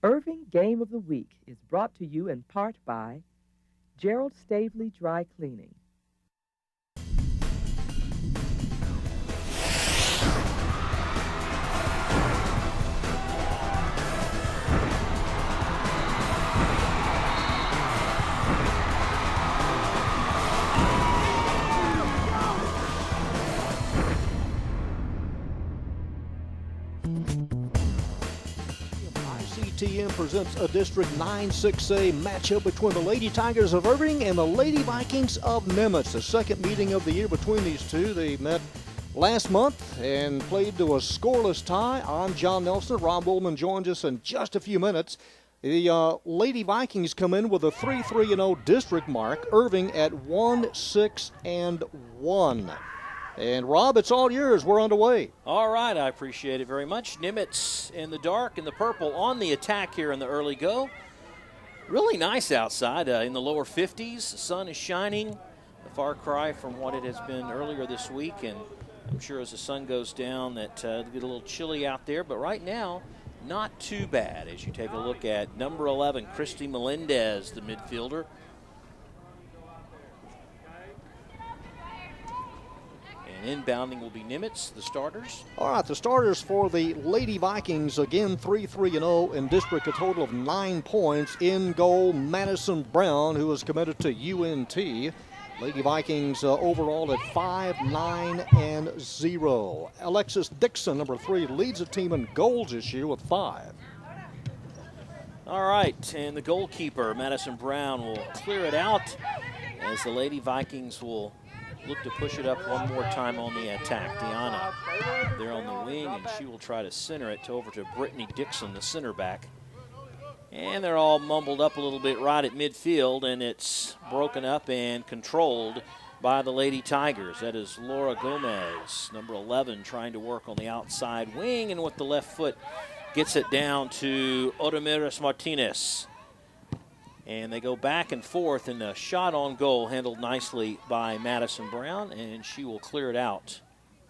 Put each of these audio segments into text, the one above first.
Irving Game of the Week is brought to you in part by Gerald Stavely Dry Cleaning. ICTN presents a District 9-6A matchup between the Lady Tigers of Irving and the Lady Vikings of Nimitz. The second meeting of the year between these two. They met last month and played to a scoreless tie. I'm John Nelson. Rob Woolman joins us in just a few minutes. The Lady Vikings come in with a 3-3-0 district mark. Irving at 1-6-1. And, Rob, it's all yours. We're underway. All right, I appreciate it very much. Nimitz in the dark and the purple on the attack here in the early go. Really nice outside in the lower 50s. The sun is shining. A far cry from what it has been earlier this week. And I'm sure as the sun goes down that it'll get a little chilly out there. But right now, not too bad as you take a look at number 11, Christy Melendez, the midfielder. And inbounding will be Nimitz, the starters. All right, the starters for the Lady Vikings, again 3-3-0 in district, a total of 9 points. In goal, Madison Brown, who is committed to UNT. Lady Vikings overall at 5-9-0. Alexis Dixon, number 3, leads the team in goals this year with 5. All right, and the goalkeeper, Madison Brown, will clear it out as the Lady Vikings will look to push it up one more time on the attack. Deanna there on the wing, and she will try to center it over to Brittany Dixon, the center back. And they're all mumbled up a little bit right at midfield, and it's broken up and controlled by the Lady Tigers. That is Laura Gomez, number 11, trying to work on the outside wing, and with the left foot gets it down to Otamiris Martinez. And they go back and forth, and a shot on goal handled nicely by Madison Brown, and she will clear it out.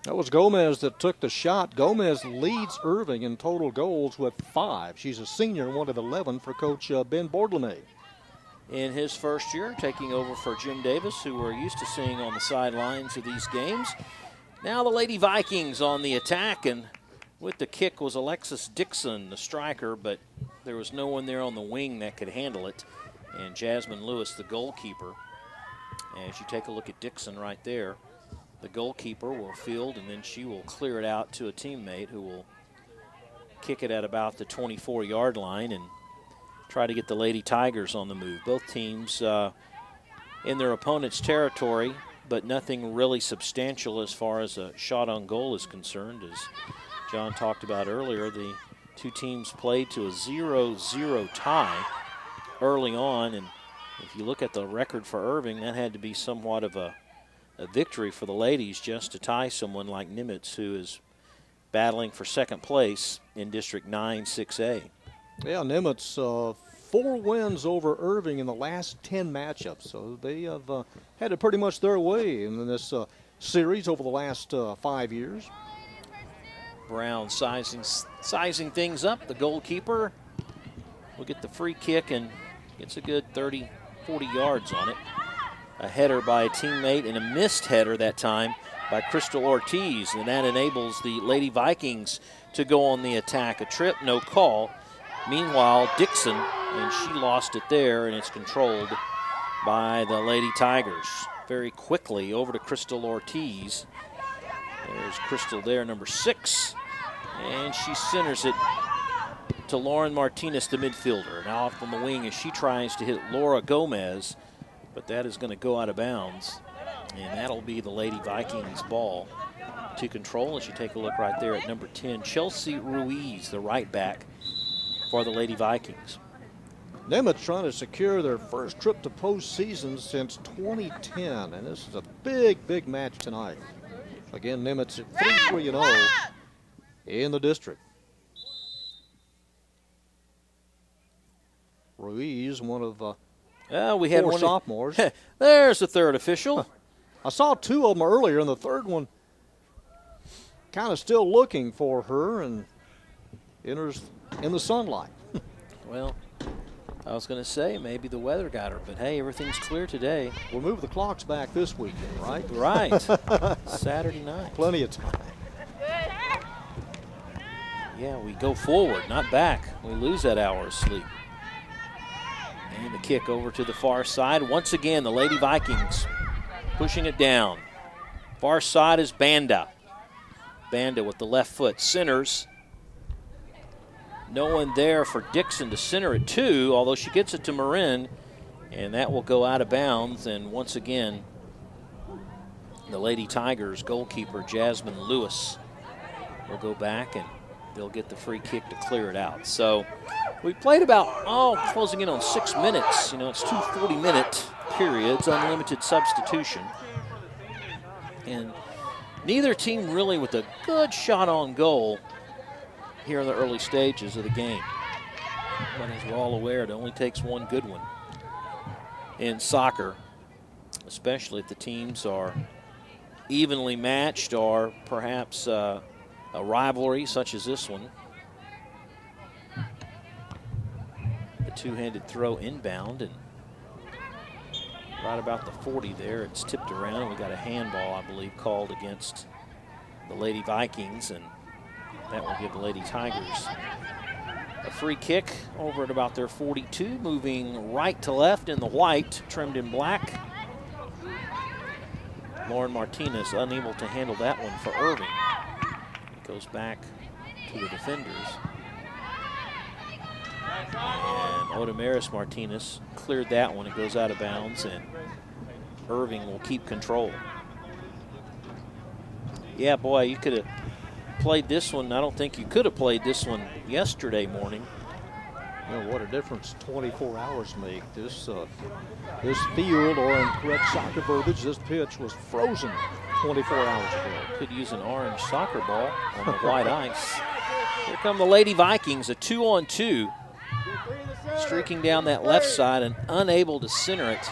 That was Gomez that took the shot. Gomez leads Irving in total goals with 5. She's a senior, one of 11 for Coach Ben Bourdelamet. In his first year, taking over for Jim Davis, who we're used to seeing on the sidelines of these games. Now the Lady Vikings on the attack, and with the kick was Alexis Dixon, the striker, but there was no one there on the wing that could handle it. And Jasmine Lewis, the goalkeeper. As you take a look at Dixon right there, the goalkeeper will field, and then she will clear it out to a teammate who will kick it at about the 24-yard line and try to get the Lady Tigers on the move. Both teams in their opponent's territory, but nothing really substantial as far as a shot on goal is concerned. As John talked about earlier, the two teams played to a 0-0 tie early on, and if you look at the record for Irving, that had to be somewhat of a victory for the ladies just to tie someone like Nimitz, who is battling for second place in District 9-6A. Yeah, Nimitz, 4 wins over Irving in the last 10 matchups, so they have had it pretty much their way in this series over the last 5 years. Brown sizing things up. The goalkeeper will get the free kick and gets a good 30, 40 yards on it. A header by a teammate and a missed header that time by Crystal Ortiz, and that enables the Lady Vikings to go on the attack. A trip, no call. Meanwhile, Dixon, and she lost it there, and it's controlled by the Lady Tigers. Very quickly over to Crystal Ortiz. There's Crystal there, number 6, and she centers it to Lauren Martinez, the midfielder. Now off on the wing as she tries to hit Laura Gomez, but that is going to go out of bounds. And that'll be the Lady Vikings ball to control as you take a look right there at number 10, Chelsea Ruiz, the right back for the Lady Vikings. Nimitz trying to secure their first trip to postseason since 2010, and this is a big, big match tonight. Again, Nimitz at 3-3-0 in the district. Ruiz, one of we had 4 sophomores. There's the third official. I saw 2 of them earlier, and the third one kind of still looking for her and enters in the sunlight. Well, I was going to say maybe the weather got her, but hey, everything's clear today. We'll move the clocks back this weekend, right? Right. Saturday night. Plenty of time. Yeah, we go forward, not back. We lose that hour of sleep. And the kick over to the far side. Once again, the Lady Vikings pushing it down. Far side is Banda. Banda with the left foot centers. No one there for Dixon to center it to, although she gets it to Marin, and that will go out of bounds. And once again, the Lady Tigers goalkeeper, Jasmine Lewis, will go back and they'll get the free kick to clear it out. So we played about, closing in on 6 minutes. You know, it's 2 40-minute periods, unlimited substitution. And neither team really with a good shot on goal here in the early stages of the game. But as we're all aware, it only takes one good one in soccer, especially if the teams are evenly matched or perhaps a rivalry such as this one. The two-handed throw inbound, and right about the 40 there, it's tipped around, and we got a handball, I believe, called against the Lady Vikings, and that will give the Lady Tigers a free kick over at about their 42, moving right to left in the white, trimmed in black. Lauren Martinez unable to handle that one for Irving. It goes back to the defenders. And Odamaris Martinez cleared that one. It goes out of bounds, and Irving will keep control. Yeah, boy, you could have played this one. I don't think you could have played this one yesterday morning. You know what a difference 24 hours make. This field, or in correct soccer verbiage, this pitch was frozen 24 hours ago. Could use an orange soccer ball on the white ice. Here come the Lady Vikings, a 2-on-2. Streaking down that left side and unable to center it.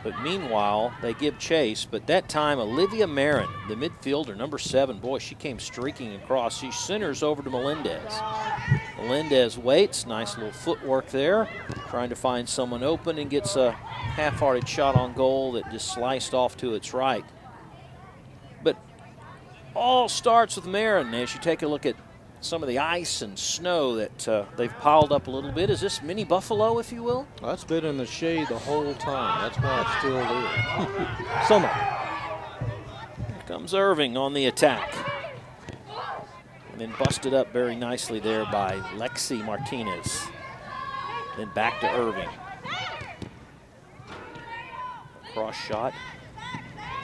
But meanwhile, they give chase. But that time, Olivia Marin, the midfielder, number 7, boy, she came streaking across. She centers over to Melendez. Melendez waits. Nice little footwork there. Trying to find someone open, and gets a half-hearted shot on goal that just sliced off to its right. But all starts with Marin. As you take a look at some of the ice and snow that they've piled up a little bit. Is this mini Buffalo, if you will? That's been in the shade the whole time. That's why it's still there. Some of it. Here comes Irving on the attack. And then busted up very nicely there by Lexi Martinez. Then back to Irving. Cross shot.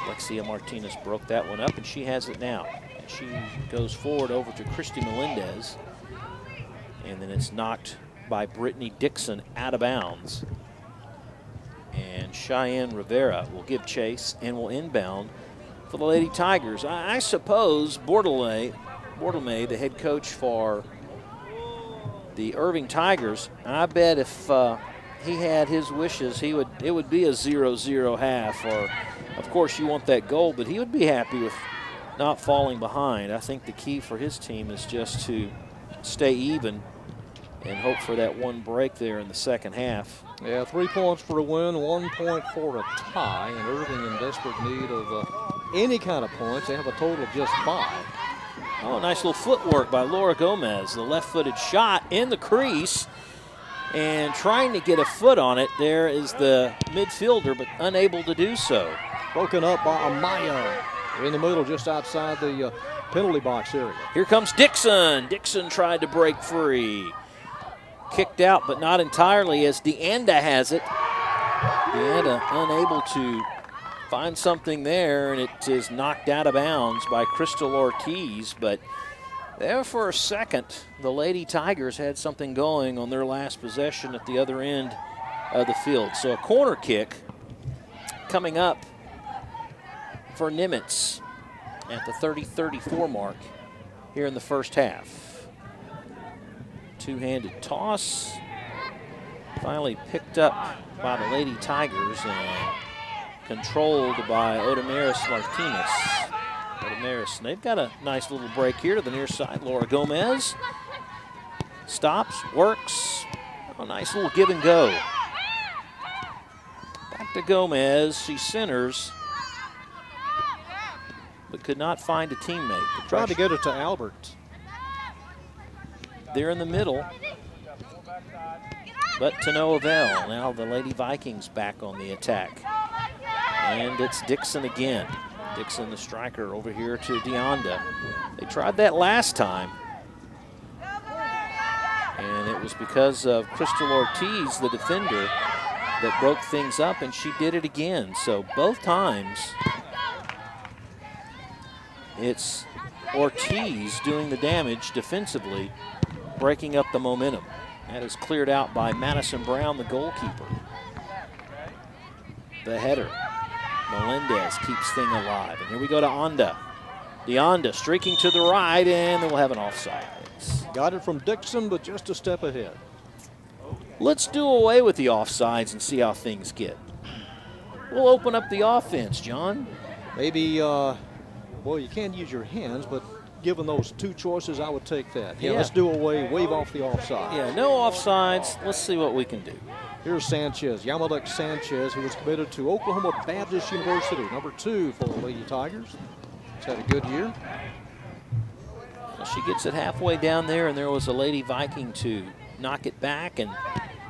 Lexia Martinez broke that one up, and she has it now. She goes forward over to Christy Melendez, and then it's knocked by Brittany Dixon out of bounds. And Cheyenne Rivera will give chase and will inbound for the Lady Tigers. I suppose Bordelais, the head coach for the Irving Tigers, I bet if he had his wishes, it would be a 0-0 half. Or, of course, you want that goal, but he would be happy with not falling behind. I think the key for his team is just to stay even and hope for that one break there in the second half. Yeah, 3 points for a win, 1 point for a tie, and Irving in desperate need of any kind of points. They have a total of just 5. Oh, nice little footwork by Laura Gomez. The left-footed shot in the crease, and trying to get a foot on it. There is the midfielder, but unable to do so. Broken up by Amaya in the middle, just outside the penalty box area. Here comes Dixon. Dixon tried to break free. Kicked out, but not entirely, as DeAnda has it. DeAnda unable to find something there, and it is knocked out of bounds by Crystal Ortiz. But there for a second, the Lady Tigers had something going on their last possession at the other end of the field. So a corner kick coming up for Nimitz at the 30-34 mark here in the first half. Two-handed toss, finally picked up by the Lady Tigers and controlled by Odamaris Martinez. Odamaris, they've got a nice little break here to the near side. Laura Gomez Stops, works. Oh, nice little give and go. Back to Gomez. She centers, but could not find a teammate. Tried to get it to Albert. They're in the middle, but to no avail. Now the Lady Vikings back on the attack. And it's Dixon again. Dixon, the striker, over here to Deonda. They tried that last time. And it was because of Crystal Ortiz, the defender, that broke things up, and she did it again. So both times, it's Ortiz doing the damage defensively, breaking up the momentum. That is cleared out by Madison Brown, the goalkeeper. The header. Melendez keeps things alive. And here we go to Onda. Deonda streaking to the right, and then we'll have an offside. Got it from Dixon, but just a step ahead. Let's do away with the offsides and see how things get. We'll open up the offense, John. Maybe, well, you can't use your hands, but given those two choices, I would take that. Yeah, let's do away, wave off the offside. Yeah, no offsides. Let's see what we can do. Here's Sanchez, Yamalek Sanchez, who was committed to Oklahoma Baptist University, number 2 for the Lady Tigers. He's had a good year. She gets it halfway down there, and there was a Lady Viking to knock it back, and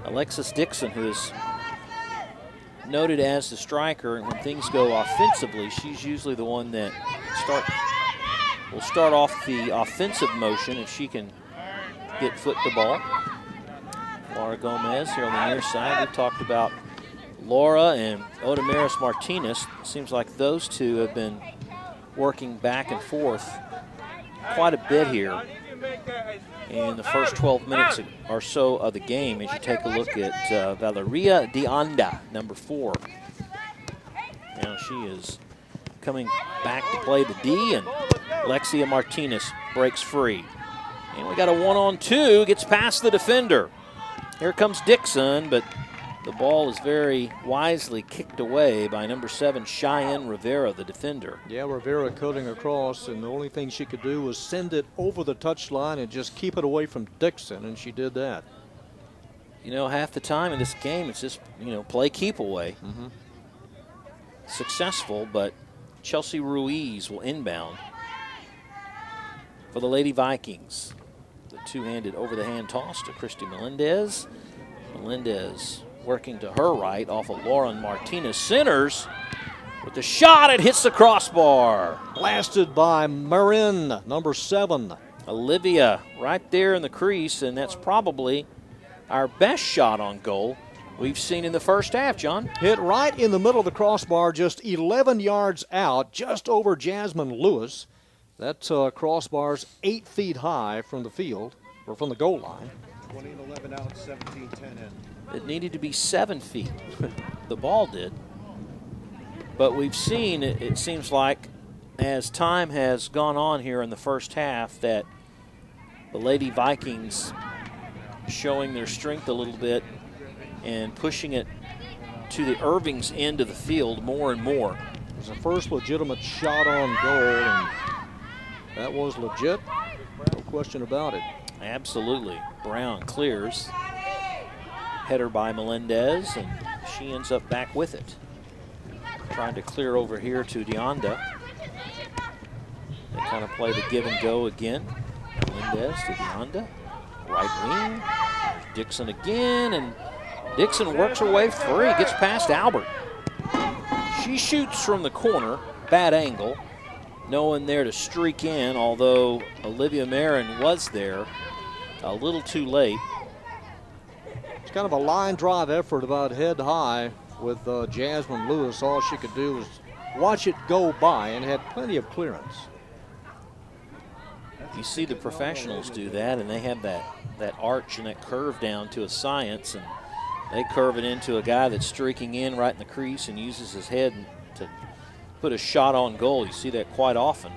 Alexis Dixon, who is noted as the striker, and when things go offensively, she's usually the one that will start off the offensive motion if she can get foot to ball. Laura Gomez here on the near side. We've talked about Laura and Odamaris Martinez. Seems like those two have been working back and forth quite a bit here in the first 12 minutes or so of the game as you take a look at Valeria Deonda, number 4. Now she is coming back to play the D, and Lexia Martinez breaks free. And we got a 1-on-2, gets past the defender. Here comes Dixon, but the ball is very wisely kicked away by number 7, Cheyenne Rivera, the defender. Yeah, Rivera cutting across, and the only thing she could do was send it over the touchline and just keep it away from Dixon, and she did that. You know, half the time in this game, it's just, play keep away. Successful, but Chelsea Ruiz will inbound for the Lady Vikings. The two-handed over-the-hand toss to Christy Melendez. Melendez working to her right off of Lauren Martinez. Centers with the shot. It hits the crossbar. Blasted by Marin, number 7. Olivia right there in the crease, and that's probably our best shot on goal we've seen in the first half, John. Hit right in the middle of the crossbar, just 11 yards out, just over Jasmine Lewis. That crossbar's 8 feet high from the field, or from the goal line. 20-11 out, 17-10 in. It needed to be 7 feet. The ball did. But we've seen, it seems like, as time has gone on here in the first half, that the Lady Vikings showing their strength a little bit and pushing it to the Irving's end of the field more and more. It was the first legitimate shot on goal, and that was legit. No question about it. Absolutely. Brown clears. Header by Melendez, and she ends up back with it. Trying to clear over here to Deonda. They kind of play the give and go again. Melendez to Deonda. Right wing. Dixon again, and Dixon works her way free, gets past Albert. She shoots from the corner, bad angle. No one there to streak in, although Olivia Marin was there a little too late. It's kind of a line drive effort about head high with Jasmine Lewis. All she could do was watch it go by and had plenty of clearance. You see the professionals do that, and they have that arch and that curve down to a science, and they curve it into a guy that's streaking in right in the crease and uses his head to put a shot on goal. You see that quite often.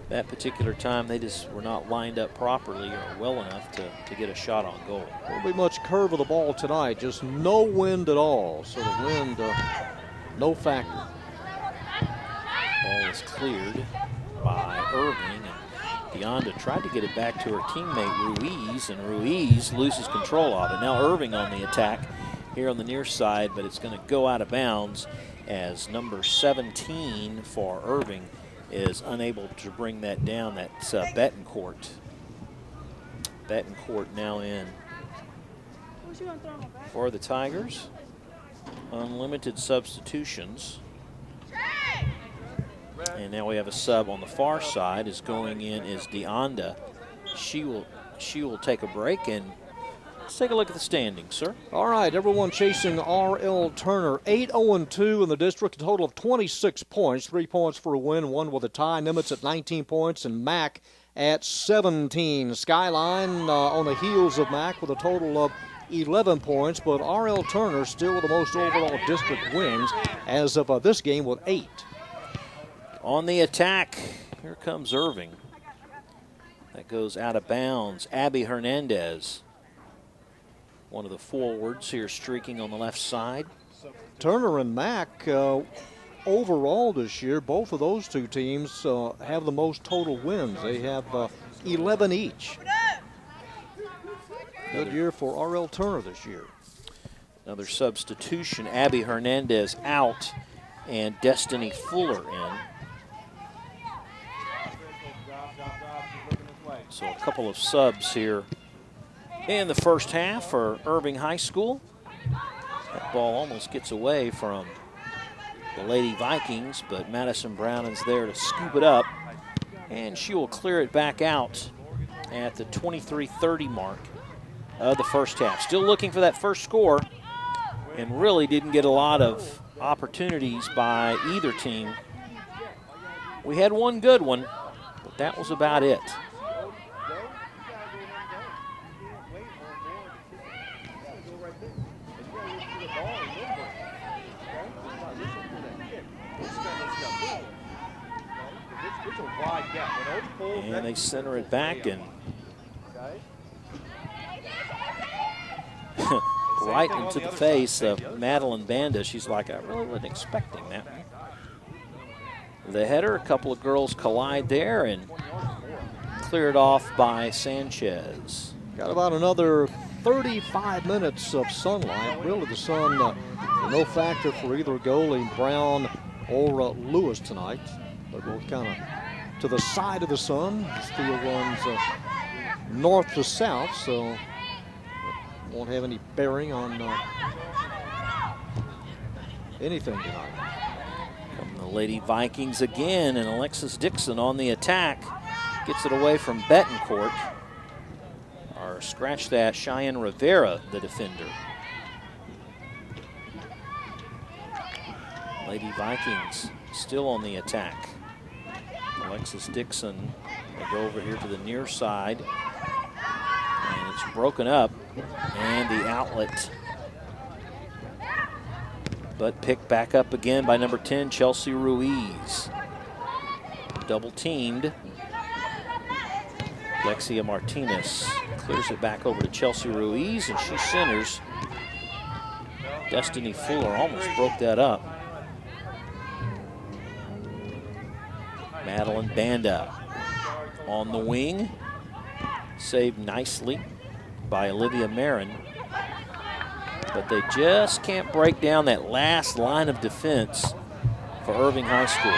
That particular time, they just were not lined up properly or well enough to get a shot on goal. Won't be much curve of the ball tonight, just no wind at all. So the wind, no factor. Ball is cleared by Irving and Deonda tried to get it back to her teammate Ruiz, and Ruiz loses control of it. Now Irving on the attack here on the near side, but it's going to go out of bounds as number 17 for Irving is unable to bring that down. That's Betancourt. Betancourt now in for the Tigers. Unlimited substitutions. And now we have a sub on the far side. Is going in is Deonda. She will take a break, and let's take a look at the standings, sir. All right, everyone chasing R.L. Turner. 8-0-2 in the district, a total of 26 points. 3 points for a win, 1 with a tie. Nimitz at 19 points, and Mack at 17. Skyline on the heels of Mack with a total of 11 points, but R.L. Turner still with the most overall district wins as of this game with 8. On the attack, here comes Irving. That goes out of bounds. Abby Hernandez, one of the forwards here, streaking on the left side. Turner and Mack overall this year, both of those two teams have the most total wins. They have 11 each. Good year for R.L. Turner this year. Another substitution. Abby Hernandez out and Destiny Fuller in. So a couple of subs here in the first half for Irving High School. That ball almost gets away from the Lady Vikings, but Madison Brown is there to scoop it up, and she will clear it back out at the 23:30 mark of the first half. Still looking for that first score, and really didn't get a lot of opportunities by either team. We had one good one, but that was about it. And they center it back, and right into the face of Madeline Banda. She's like, I really wasn't expecting that. The header, a couple of girls collide there and cleared off by Sanchez. Got about another 35 minutes of sunlight. Really the sun no factor for either goalie, Brown or Lewis tonight. They're both kind of to the side of the sun. This field runs north to south, so won't have any bearing on anything tonight. From the Lady Vikings again, and Alexis Dixon on the attack. Gets it away from Betancourt. Or scratch that, Cheyenne Rivera, the defender. Lady Vikings still on the attack. Alexis Dixon will go over here to the near side. And it's broken up. And the outlet. But picked back up again by number 10, Chelsea Ruiz. Double teamed. Lexia Martinez clears it back over to Chelsea Ruiz, and she centers. Destiny Fuller almost broke that up. Madeline Banda on the wing. Saved nicely by Olivia Marin. But they just can't break down that last line of defense for Irving High School.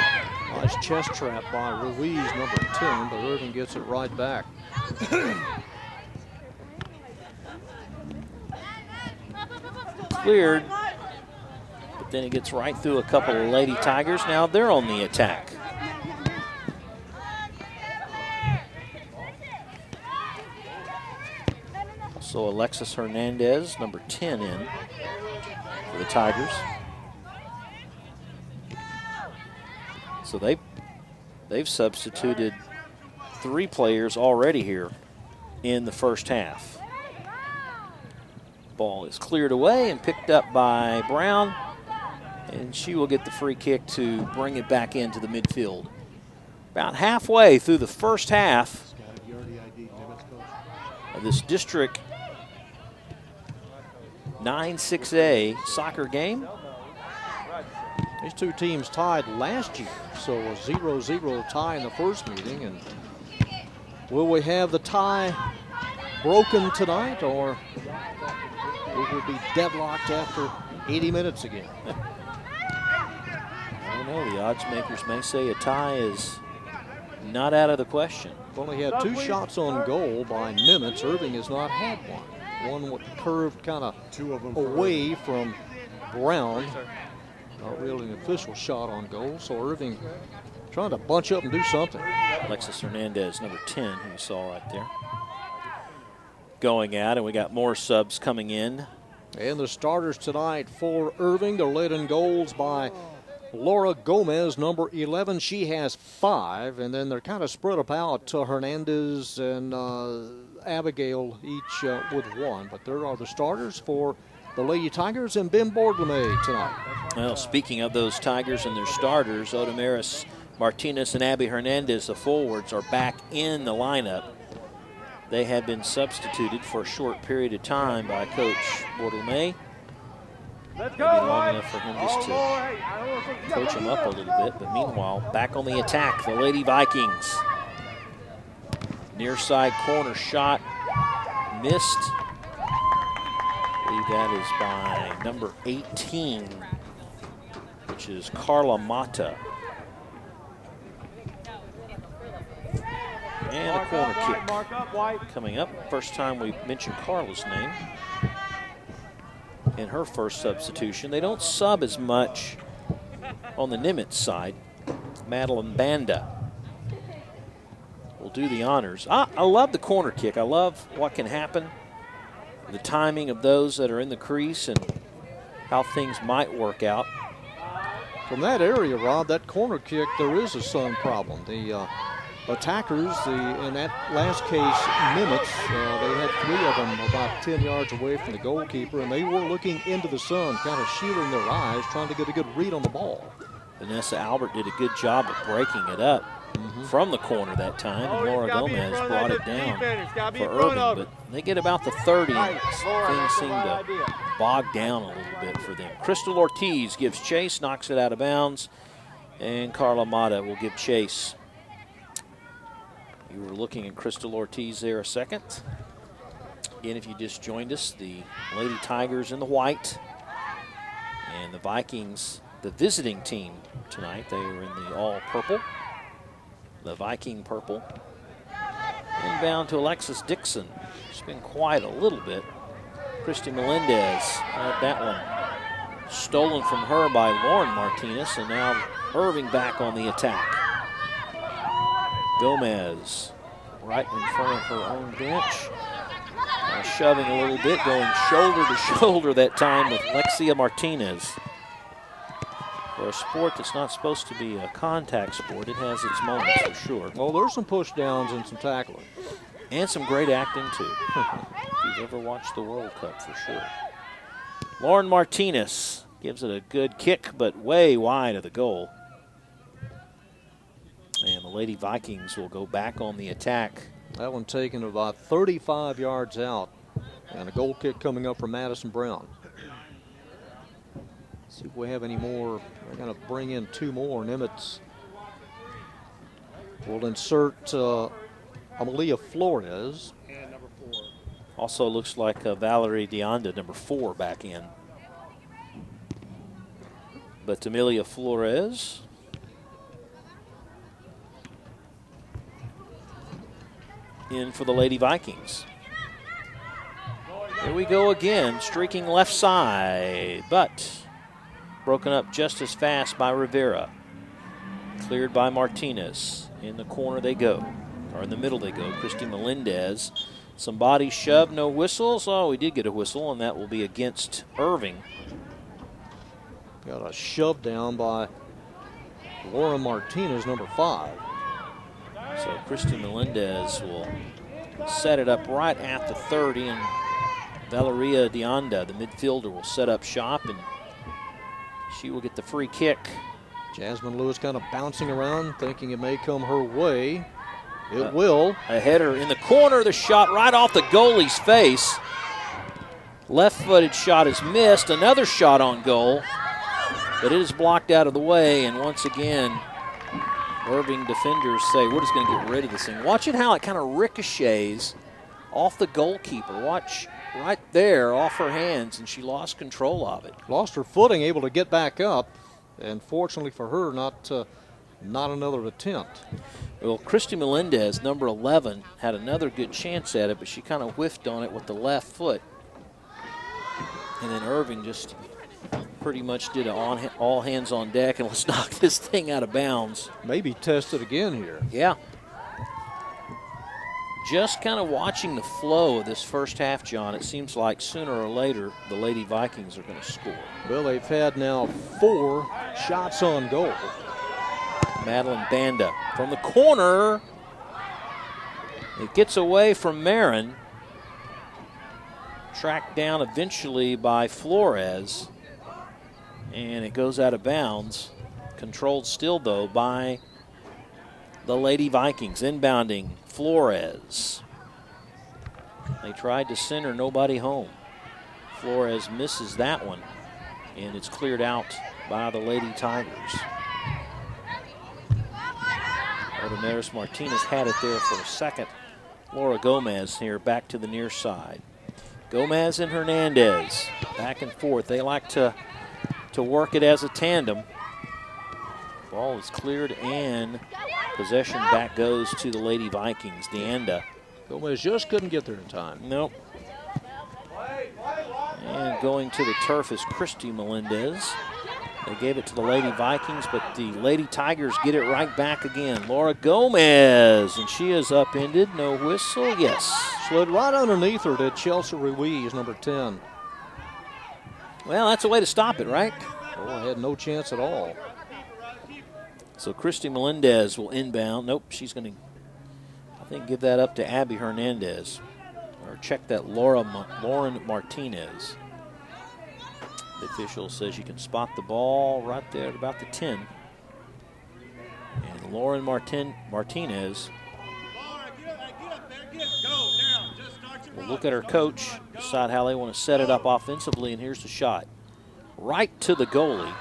Nice chest trap by Ruiz, number 10, but Irving gets it right back. Cleared, but then it gets right through a couple of Lady Tigers. Now they're on the attack. So Alexis Hernandez, number 10 in for the Tigers. So they've substituted 3 players already here in the first half. Ball is cleared away and picked up by Brown, and she will get the free kick to bring it back into the midfield. About halfway through the first half of this District 9-6A soccer game. These two teams tied last year, so a 0-0 tie in the first meeting, and Will we have the tie broken tonight, or will we be deadlocked after 80 minutes again? I don't know. The odds makers may say a tie is not out of the question. We've only had 2 shots on goal by Nimitz. Irving has not had one. One curved kind of away from Brown. Not really an official shot on goal, so Irving trying to bunch up and do something. Alexis Hernandez, number 10, who you saw right there, going out, and we got more subs coming in. And the starters tonight for Irving, they're led in goals by Laura Gomez, number 11. She has 5, and then they're kind of spread about. Hernandez and Abigail each with 1. But there are the starters for the Lady Tigers and Ben Boardlemay tonight. Well, speaking of those Tigers and their starters, Odamaris Martinez and Abby Hernandez, the forwards, are back in the lineup. They had been substituted for a short period of time by Coach Boardlemay. Maybe long enough for him just to coach them up a little bit. But meanwhile, back on the attack, the Lady Vikings. Near side corner shot, missed. I believe that is by number 18, which is Carla Mata. And a corner kick coming up. First time we mentioned Carla's name in her first substitution. They don't sub as much on the Nimitz side. Madeline Banda will do the honors. I love the corner kick. I love what can happen, the timing of those that are in the crease and how things might work out. From that area, Rob, that corner kick, there is a sun problem. The attackers, in that last case, Nimitz, they had 3 of them about 10 yards away from the goalkeeper, and they were looking into the sun, kind of shielding their eyes, trying to get a good read on the ball. Vanessa Albert did a good job of breaking it up from the corner that time, and Laura Gomez brought it down for Irving, but they get about the 30, and things seem to bog down a little bit for them. Crystal Ortiz gives chase, knocks it out of bounds, and Carla Mata will give chase. You were looking at Crystal Ortiz there a second. Again, if you just joined us, the Lady Tigers in the white and the Vikings, the visiting team tonight. They are in the all purple, the Viking purple. Inbound to Alexis Dixon. She's been quiet a little bit. Christy Melendez had that one stolen from her by Lauren Martinez, and now Irving back on the attack. Gomez right in front of her own bench. Shoving a little bit, going shoulder to shoulder that time with Lexia Martinez. For a sport that's not supposed to be a contact sport, it has its moments for sure. Well, there's some push downs and some tackling. And some great acting too. If you've ever watched the World Cup, for sure. Lauren Martinez gives it a good kick, but way wide of the goal. And the Lady Vikings will go back on the attack. That one taken about 35 yards out. And a goal kick coming up from Madison Brown. See if we have any more. We're going to bring in 2 more. Nimitz will insert Amelia Flores. And number 4. Also looks like Valerie Deonda, number 4, back in. But Amelia Flores in for the Lady Vikings. Here we go again, streaking left side, but broken up just as fast by Rivera. Cleared by Martinez. In the corner they go, or in the middle they go. Christy Melendez. Some body shove, no whistles. Oh, we did get a whistle, and that will be against Irving. Got a shove down by Laura Martinez, number 5. So Christy Melendez will set it up right at the 30, and Valeria Deonda, the midfielder, will set up shop, and she will get the free kick. Jasmine Lewis kind of bouncing around, thinking it may come her way. It will. A header in the corner, the shot right off the goalie's face. Left-footed shot is missed. Another shot on goal, but it is blocked out of the way, and once again, Irving defenders say, we're just going to get rid of this thing. Watch it how it kind of ricochets off the goalkeeper. Watch right there off her hands, and she lost control of it. Lost her footing, able to get back up, and fortunately for her, not another attempt. Well, Christy Melendez, number 11, had another good chance at it, but she kind of whiffed on it with the left foot. And then Irving just pretty much did an all hands on deck, and let's knock this thing out of bounds. Maybe test it again here. Yeah. Just kind of watching the flow of this first half, John, it seems like sooner or later the Lady Vikings are going to score. Well, they've had now 4 shots on goal. Madeline Banda from the corner. It gets away from Marin. Tracked down eventually by Flores. And it goes out of bounds. Controlled still, though, by the Lady Vikings. Inbounding Flores. They tried to center, nobody home. Flores misses that one. And it's cleared out by the Lady Tigers. Odomeris Martinez had it there for a second. Laura Gomez here back to the near side. Gomez and Hernandez back and forth. They like to work it as a tandem. Ball is cleared and possession back goes to the Lady Vikings. Deanda. Gomez just couldn't get there in time. Nope. And going to the turf is Christy Melendez. They gave it to the Lady Vikings, but the Lady Tigers get it right back again. Laura Gomez, and she is upended. No whistle, yes. Slid right underneath her did Chelsea Ruiz, number 10. Well, that's a way to stop it, right? Oh, had no chance at all. So Christy Melendez will inbound. Nope, she's going to, I think, give that up to Abby Hernandez. Or check that Lauren Martinez. The official says you can spot the ball right there at about the 10. And Lauren Martinez will look at her coach, decide how they want to set it up offensively, and here's the shot. Right to the goalie.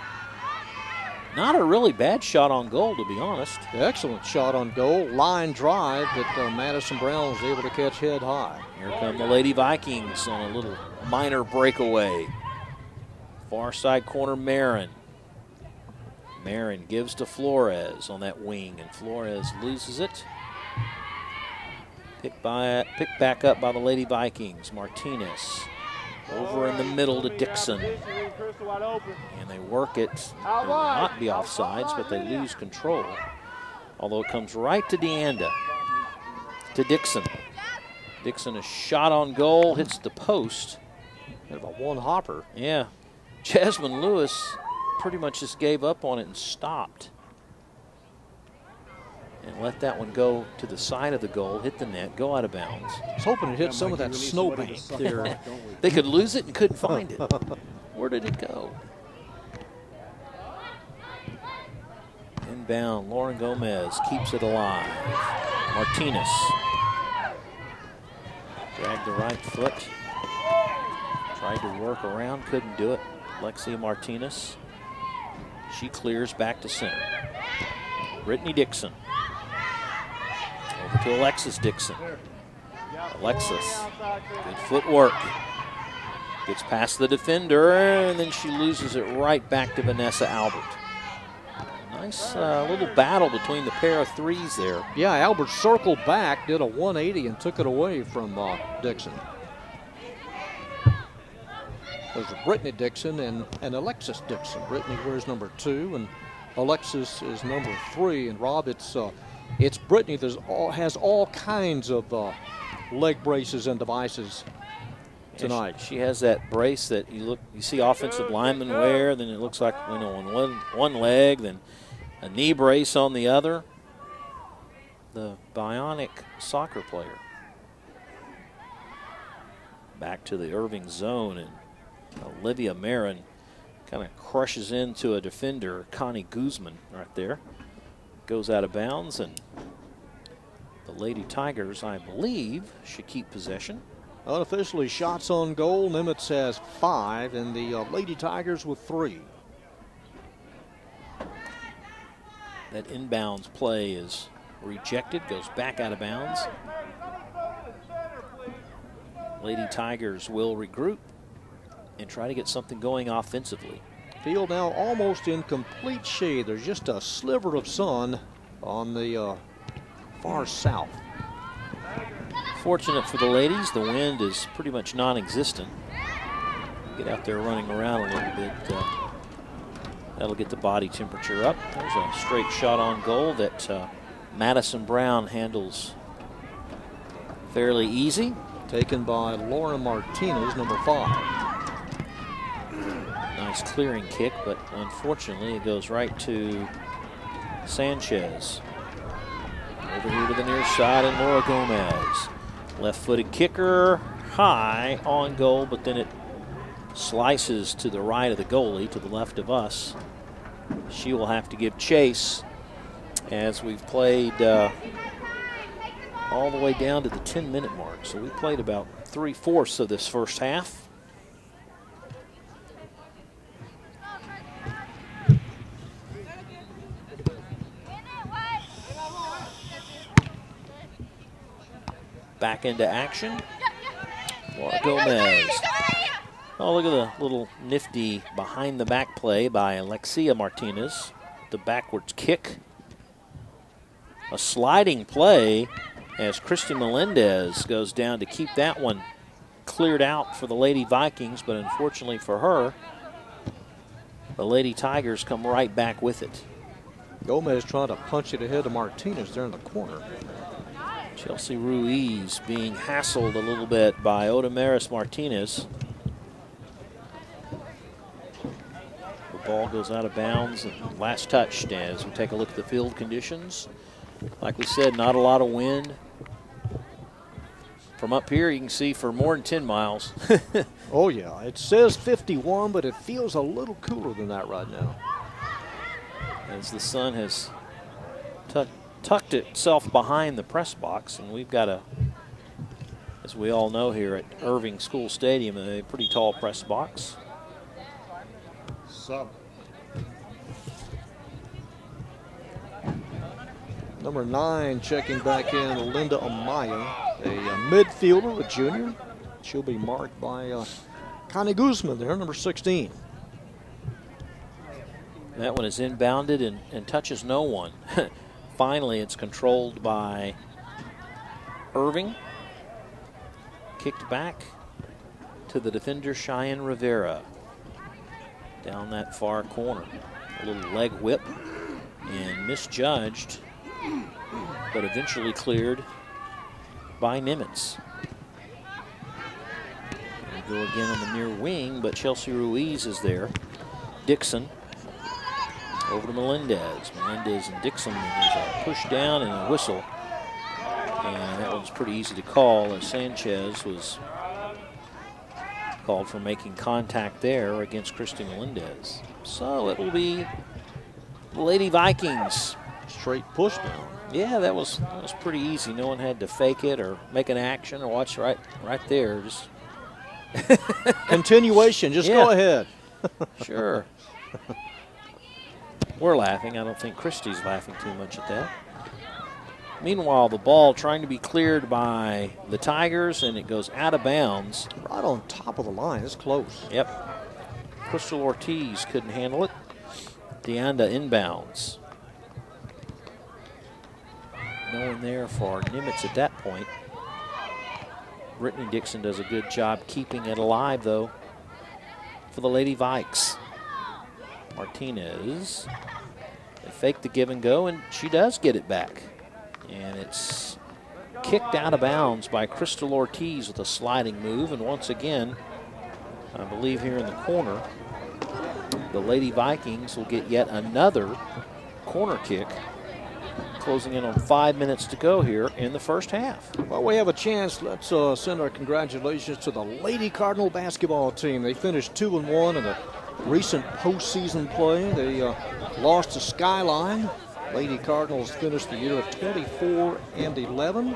Not a really bad shot on goal, to be honest. Excellent shot on goal. Line drive, but Madison Brown was able to catch head high. Here come the Lady Vikings on a little minor breakaway. Far side corner, Marin. Marin gives to Flores on that wing, and Flores loses it. Picked back up by the Lady Vikings. Martinez over in the middle to Dixon. And they work it. It will not be offsides, but they lose control. Although it comes right to Deanda. To Dixon. Dixon, a shot on goal, hits the post. Kind of a one-hopper. Yeah. Jasmine Lewis pretty much just gave up on it and stopped. And let that one go to the side of the goal, hit the net, go out of bounds. I was hoping it hit some of that snowbank there. They could lose it and couldn't find it. Where did it go? Inbound, Lauren Gomez keeps it alive. Martinez. Dragged the right foot. Tried to work around, couldn't do it. Lexia Martinez. She clears back to center. Brittany Dixon. Over to Alexis Dixon. Alexis, good footwork. Gets past the defender, and then she loses it right back to Vanessa Albert. Nice little battle between the pair of threes there. Yeah, Albert circled back, did a 180, and took it away from Dixon. There's Brittany Dixon and Alexis Dixon. Brittany wears number 2, and Alexis is number 3. And Rob, it's Brittany that has all kinds of leg braces and devices tonight. Yeah, she has that brace that you see offensive linemen wear. Then it looks like on one leg, then a knee brace on the other. The bionic soccer player. Back to the Irving zone, and Olivia Marin kind of crushes into a defender, Connie Guzman, right there. Goes out of bounds, and the Lady Tigers, I believe, should keep possession. Unofficially, shots on goal. Nimitz has 5, and the Lady Tigers with 3. That inbounds play is rejected, goes back out of bounds. Lady Tigers will regroup and try to get something going offensively. Field now almost in complete shade. There's just a sliver of sun on the far south. Fortunate for the ladies, the wind is pretty much non-existent. Get out there running around a little bit. That'll get the body temperature up. There's a straight shot on goal that Madison Brown handles fairly easy. Taken by Laura Martinez, number 5. Nice clearing kick, but unfortunately it goes right to Sanchez. Over here to the near side, and Laura Gomez. Left-footed kicker, high on goal, but then it slices to the right of the goalie, to the left of us. She will have to give chase as we've played all the way down to the 10-minute mark. So we played about 3/4 of this first half. Back into action. Laura Gomez. Oh, look at the little nifty behind the back play by Alexia Martinez. The backwards kick. A sliding play as Christy Melendez goes down to keep that one cleared out for the Lady Vikings, but unfortunately for her, the Lady Tigers come right back with it. Gomez trying to punch it ahead of Martinez there in the corner. Chelsea Ruiz being hassled a little bit by Odamaris Martinez. The ball goes out of bounds and last touched as we take a look at the field conditions. Like we said, not a lot of wind. From up here, you can see for more than 10 miles. Oh, yeah. It says 51, but it feels a little cooler than that right now. As the sun has tucked itself behind the press box, and we've got as we all know here at Irving School Stadium, a pretty tall press box. Sub. Number 9 checking back in, Linda Amaya, a midfielder, a junior. She'll be marked by Connie Guzman there, number 16. That one is inbounded and touches no one. Finally, it's controlled by Irving. Kicked back to the defender, Cheyenne Rivera. Down that far corner. A little leg whip and misjudged, but eventually cleared by Nimitz. We go again on the near wing, but Chelsea Ruiz is there. Dixon over to Melendez. Melendez and Dixon, there's a push down and a whistle. And that one's pretty easy to call, as Sanchez was called for making contact there against Christy Melendez. So it will be the Lady Vikings. Straight push down. Yeah, that was pretty easy. No one had to fake it or make an action or watch right there. Just continuation. Just go ahead. Sure. We're laughing. I don't think Christy's laughing too much at that. Meanwhile, the ball trying to be cleared by the Tigers, and it goes out of bounds. Right on top of the line. It's close. Yep. Crystal Ortiz couldn't handle it. Deanda inbounds. No one there for Nimitz at that point. Brittany Dixon does a good job keeping it alive, though, for the Lady Vikes. Martinez. They fake the give and go, and she does get it back. And it's kicked out of bounds by Crystal Ortiz with a sliding move. And once again, I believe here in the corner, the Lady Vikings will get yet another corner kick, closing in on 5 minutes to go here in the first half. Well, we have a chance. Let's send our congratulations to the Lady Cardinal basketball team. They finished 2-1 in the recent postseason play. They lost to Skyline. Lady Cardinals finished the year at 24-11.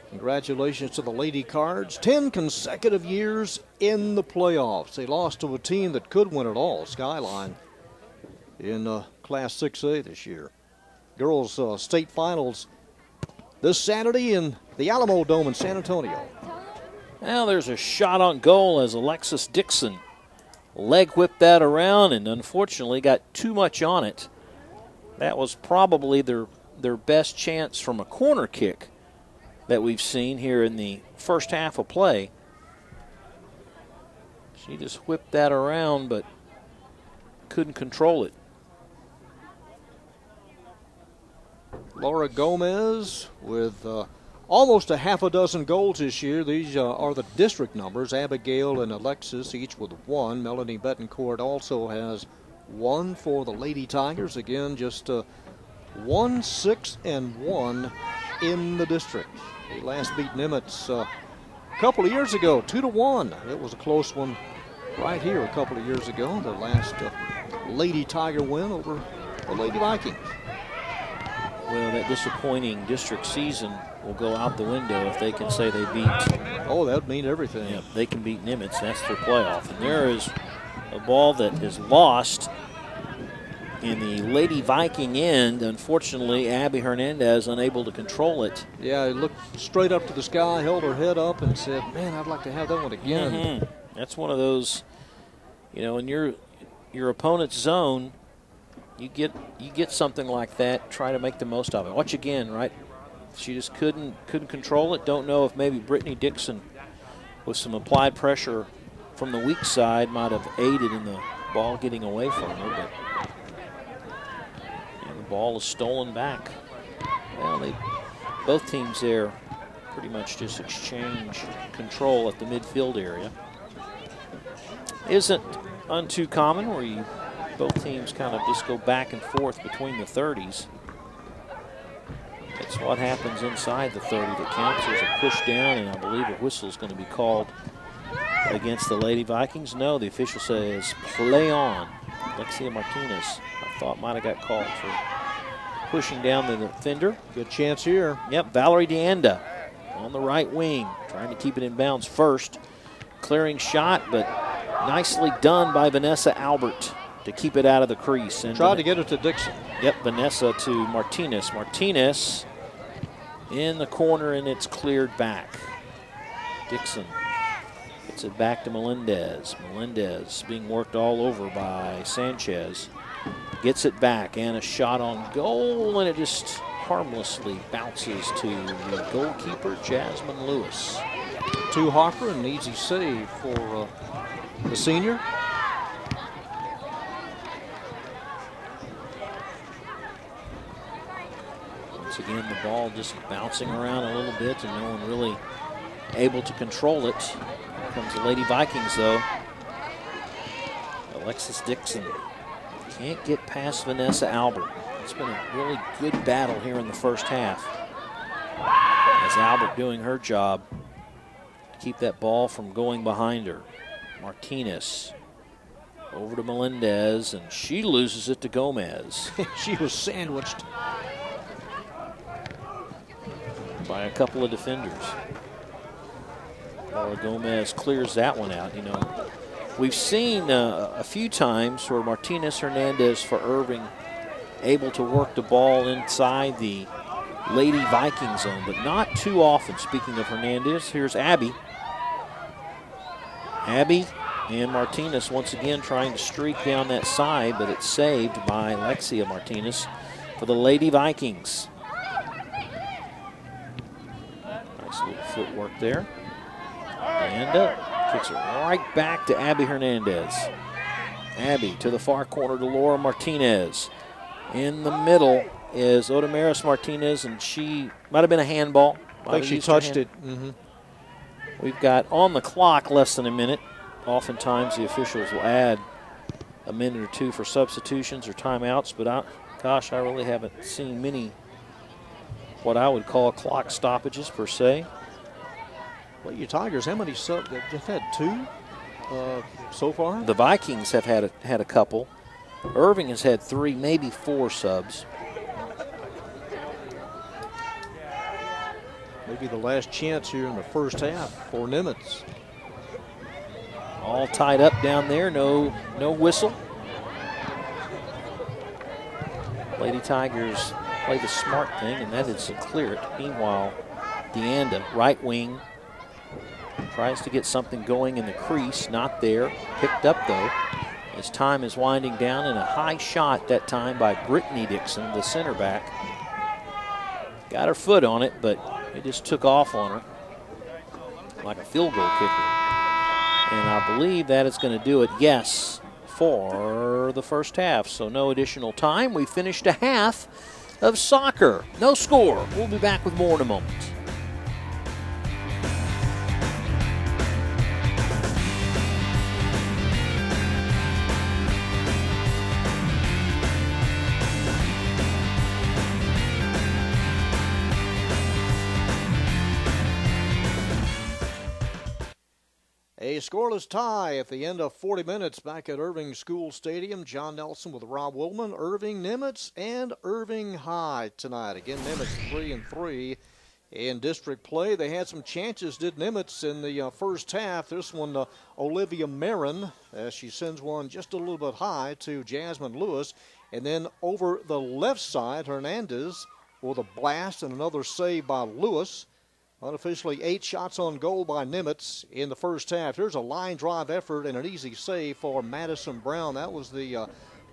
Congratulations to the Lady Cards. 10 consecutive years in the playoffs. They lost to a team that could win it all, Skyline, in Class 6A this year. girls state finals this Saturday in the Alamo Dome in San Antonio. Now there's a shot on goal as Alexis Dixon leg whipped that around and unfortunately got too much on it. That was probably their best chance from a corner kick that we've seen here in the first half of play. She just whipped that around but couldn't control it. Laura Gomez with almost a half a dozen goals this year. These are the district numbers. Abigail and Alexis each with 1. Melanie Betancourt also has 1 for the Lady Tigers. Again, just 1, 6, and 1 in the district. They last beat Nimitz a couple of years ago, 2-1. It was a close one right here a couple of years ago. The last Lady Tiger win over the Lady Vikings. Well, that disappointing district season will go out the window if they can say they beat. Oh, that would mean everything. Yeah, they can beat Nimitz. That's their playoff. And there is a ball that is lost in the Lady Viking end. Unfortunately, Abby Hernandez unable to control it. Yeah, he looked straight up to the sky, held her head up, and said, man, I'd like to have that one again. Mm-hmm. That's one of those, you know, in your opponent's zone, you get something like that, try to make the most of it. Watch again, right? She just couldn't control it. Don't know if maybe Brittany Dixon, with some applied pressure from the weak side, might have aided in the ball getting away from her, but the ball is stolen back. Well, both teams there pretty much just exchange control at the midfield area. Isn't untoo common where both teams kind of just go back and forth between the 30s. That's what happens inside the 30 that counts. There's a push down, and I believe a whistle is going to be called against the Lady Vikings. No, the official says play on. Alexia Martinez, I thought, might have got called for pushing down the defender. Good chance here. Yep, Valerie DeAnda on the right wing, trying to keep it in bounds first. Clearing shot, but nicely done by Vanessa Albert to keep it out of the crease. And tried to get it to Dixon. Yep, Vanessa to Martinez. Martinez in the corner, and it's cleared back. Dixon gets it back to Melendez. Melendez being worked all over by Sanchez. Gets it back, and a shot on goal, and it just harmlessly bounces to the goalkeeper, Jasmine Lewis. To Harper, an easy save for the senior. Once again, the ball just bouncing around a little bit and no one really able to control it. Here comes the Lady Vikings, though. Alexis Dixon can't get past Vanessa Albert. It's been a really good battle here in the first half. As Albert doing her job to keep that ball from going behind her. Martinez over to Melendez, and she loses it to Gomez. She was sandwiched by a couple of defenders. Laura Gomez clears that one out. You know, we've seen a few times where Martinez Hernandez for Irving able to work the ball inside the Lady Viking zone, but not too often. Speaking of Hernandez, here's Abby. Abby and Martinez once again trying to streak down that side, but it's saved by Alexia Martinez for the Lady Vikings. Nice little footwork there. And kicks it right back to Abby Hernandez. Abby to the far corner to Laura Martinez. In the middle is Otamaris Martinez, and she might have been a handball. I think she touched it. Mm-hmm. We've got on the clock less than a minute. Oftentimes the officials will add a minute or two for substitutions or timeouts, but I really haven't seen many what I would call clock stoppages per se. Well, you Tigers, how many subs? They've had 2 so far? The Vikings have had a couple. Irving has had 3, maybe 4 subs. Maybe the last chance here in the first half for Nimitz. All tied up down there, no whistle. Lady Tigers play the smart thing, and that is to clear it. Meanwhile, DeAnda, right wing, tries to get something going in the crease. Not there. Picked up, though, as time is winding down, and a high shot that time by Brittany Dixon, the center back. Got her foot on it, but it just took off on her like a field goal kicker. And I believe that is going to do it, yes, for the first half. So no additional time. We finished a half of soccer. No score. We'll be back with more in a moment. A scoreless tie at the end of 40 minutes back at Irving School Stadium. John Nelson with Rob Willman, Irving, Nimitz, and Irving High tonight. Again, Nimitz 3-3 in district play. They had some chances, did Nimitz, in the first half. This one, Olivia Marin, as she sends one just a little bit high to Jasmine Lewis. And then over the left side, Hernandez with a blast and another save by Lewis. Unofficially 8 shots on goal by Nimitz in the first half. Here's a line drive effort and an easy save for Madison Brown. That was the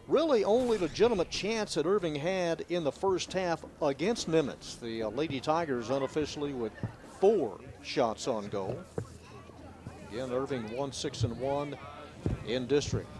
really only legitimate chance that Irving had in the first half against Nimitz. The Lady Tigers unofficially with 4 shots on goal. Again, Irving won 6-1 in district.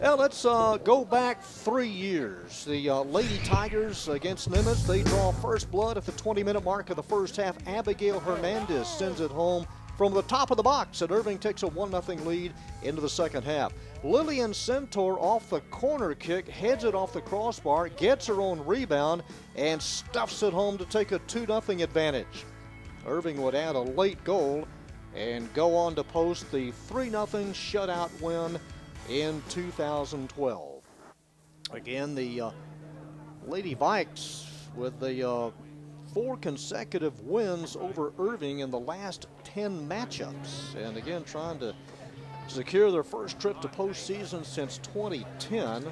Well, let's go back 3 years. The Lady Tigers against Nimitz, they draw first blood at the 20-minute mark of the first half. Abigail Hernandez sends it home from the top of the box, and Irving takes a 1-0 lead into the second half. Lillian Centaur off the corner kick, heads it off the crossbar, gets her own rebound, and stuffs it home to take a 2-0 advantage. Irving would add a late goal and go on to post the 3-0 shutout win in 2012. Again, the Lady Vikes with the 4 consecutive wins over Irving in the last 10 matchups. And again, trying to secure their first trip to postseason since 2010.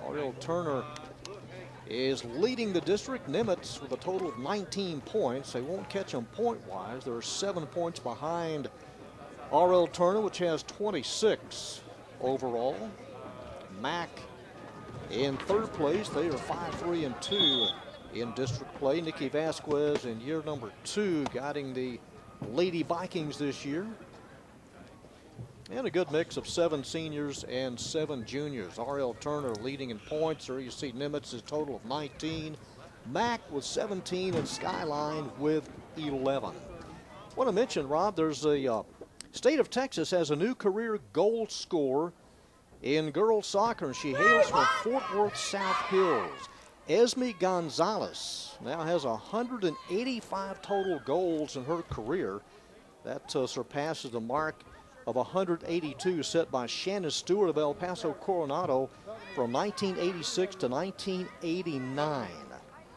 Ariel Turner is leading the district. Nimitz with a total of 19 points. They won't catch them point-wise. They're 7 points behind R.L. Turner, which has 26 overall. Mac in third place. They are 5-3-2 in district play. Nikki Vasquez in year number 2 guiding the Lady Vikings this year. And a good mix of 7 seniors and 7 juniors. R.L. Turner leading in points. There you see Nimitz's total of 19. Mac with 17 and Skyline with 11. I want to mention, Rob, there's a State of Texas has a new career goal scorer in girls soccer, and she hails from Fort Worth South Hills. Esme Gonzalez now has 185 total goals in her career. That surpasses the mark of 182 set by Shannon Stewart of El Paso Coronado from 1986 to 1989.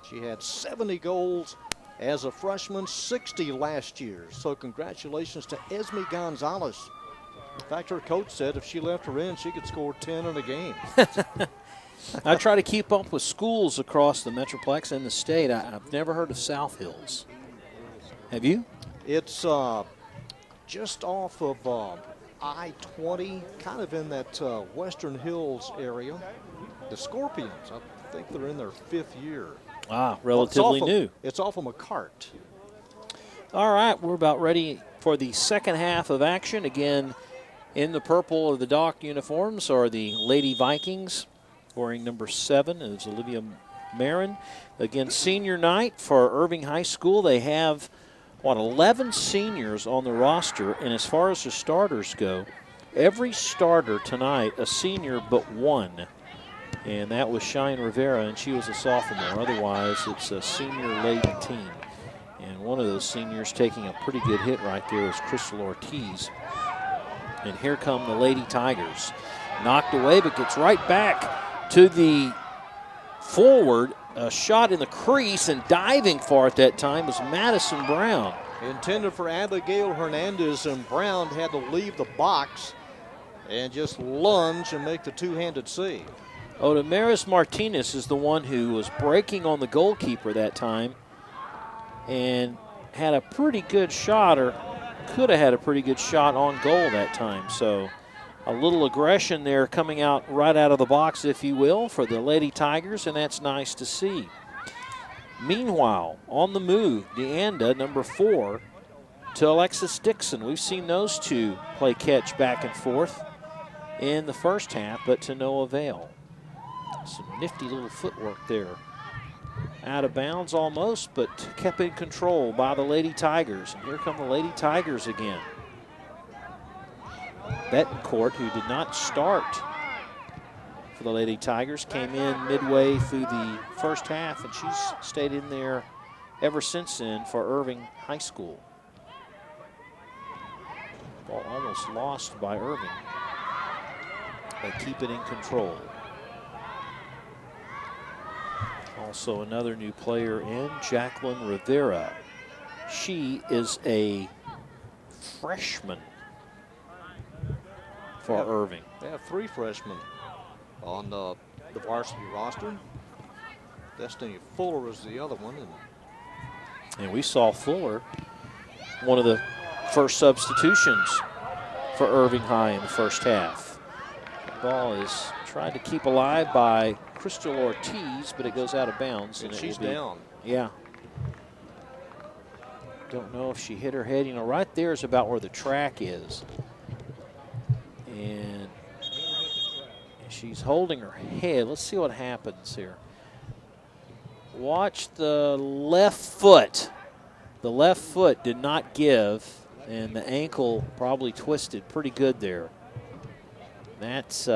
She had 70 goals as a freshman, 60 last year. So congratulations to Esme Gonzalez. In fact, her coach said if she left her in, she could score 10 in a game. I try to keep up with schools across the Metroplex and the state. I've never heard of South Hills. Have you? It's just off of I-20, kind of in that Western Hills area. The Scorpions, I think they're in their 5th year. Ah, relatively new. It's off of McCart. All right, we're about ready for the second half of action. Again, in the purple of the Dock uniforms are the Lady Vikings. Wearing number 7 is Olivia Marin. Again, senior night for Irving High School. They have, 11 seniors on the roster. And as far as the starters go, every starter tonight a senior but one. And that was Cheyenne Rivera, and she was a sophomore. Otherwise, it's a senior-laden team. And one of those seniors taking a pretty good hit right there is Crystal Ortiz. And here come the Lady Tigers. Knocked away, but gets right back to the forward. A shot in the crease, and diving for it that time was Madison Brown. Intended for Abigail Hernandez, and Brown had to leave the box and just lunge and make the two-handed save. Damaris Martinez is the one who was breaking on the goalkeeper that time and had a pretty good shot, or could have had a pretty good shot on goal that time. So a little aggression there coming out right out of the box, if you will, for the Lady Tigers, and that's nice to see. Meanwhile, on the move, DeAnda, number 4, to Alexis Dixon. We've seen those two play catch back and forth in the first half, but to no avail. Some nifty little footwork there. Out of bounds almost, but kept in control by the Lady Tigers. And here come the Lady Tigers again. Betancourt, who did not start for the Lady Tigers, came in midway through the first half, and she's stayed in there ever since then for Irving High School. Ball almost lost by Irving. They keep it in control. Also another new player in, Jacqueline Rivera. She is a freshman for Irving. They have 3 freshmen on the varsity roster. Destiny Fuller is the other one. And we saw Fuller, one of the first substitutions for Irving High in the first half. The ball is tried to keep alive by Crystal Ortiz, but it goes out of bounds. And she's down. Yeah. Don't know if she hit her head. You know, right there is about where the track is. And she's holding her head. Let's see what happens here. Watch the left foot. The left foot did not give, and the ankle probably twisted pretty good there. That's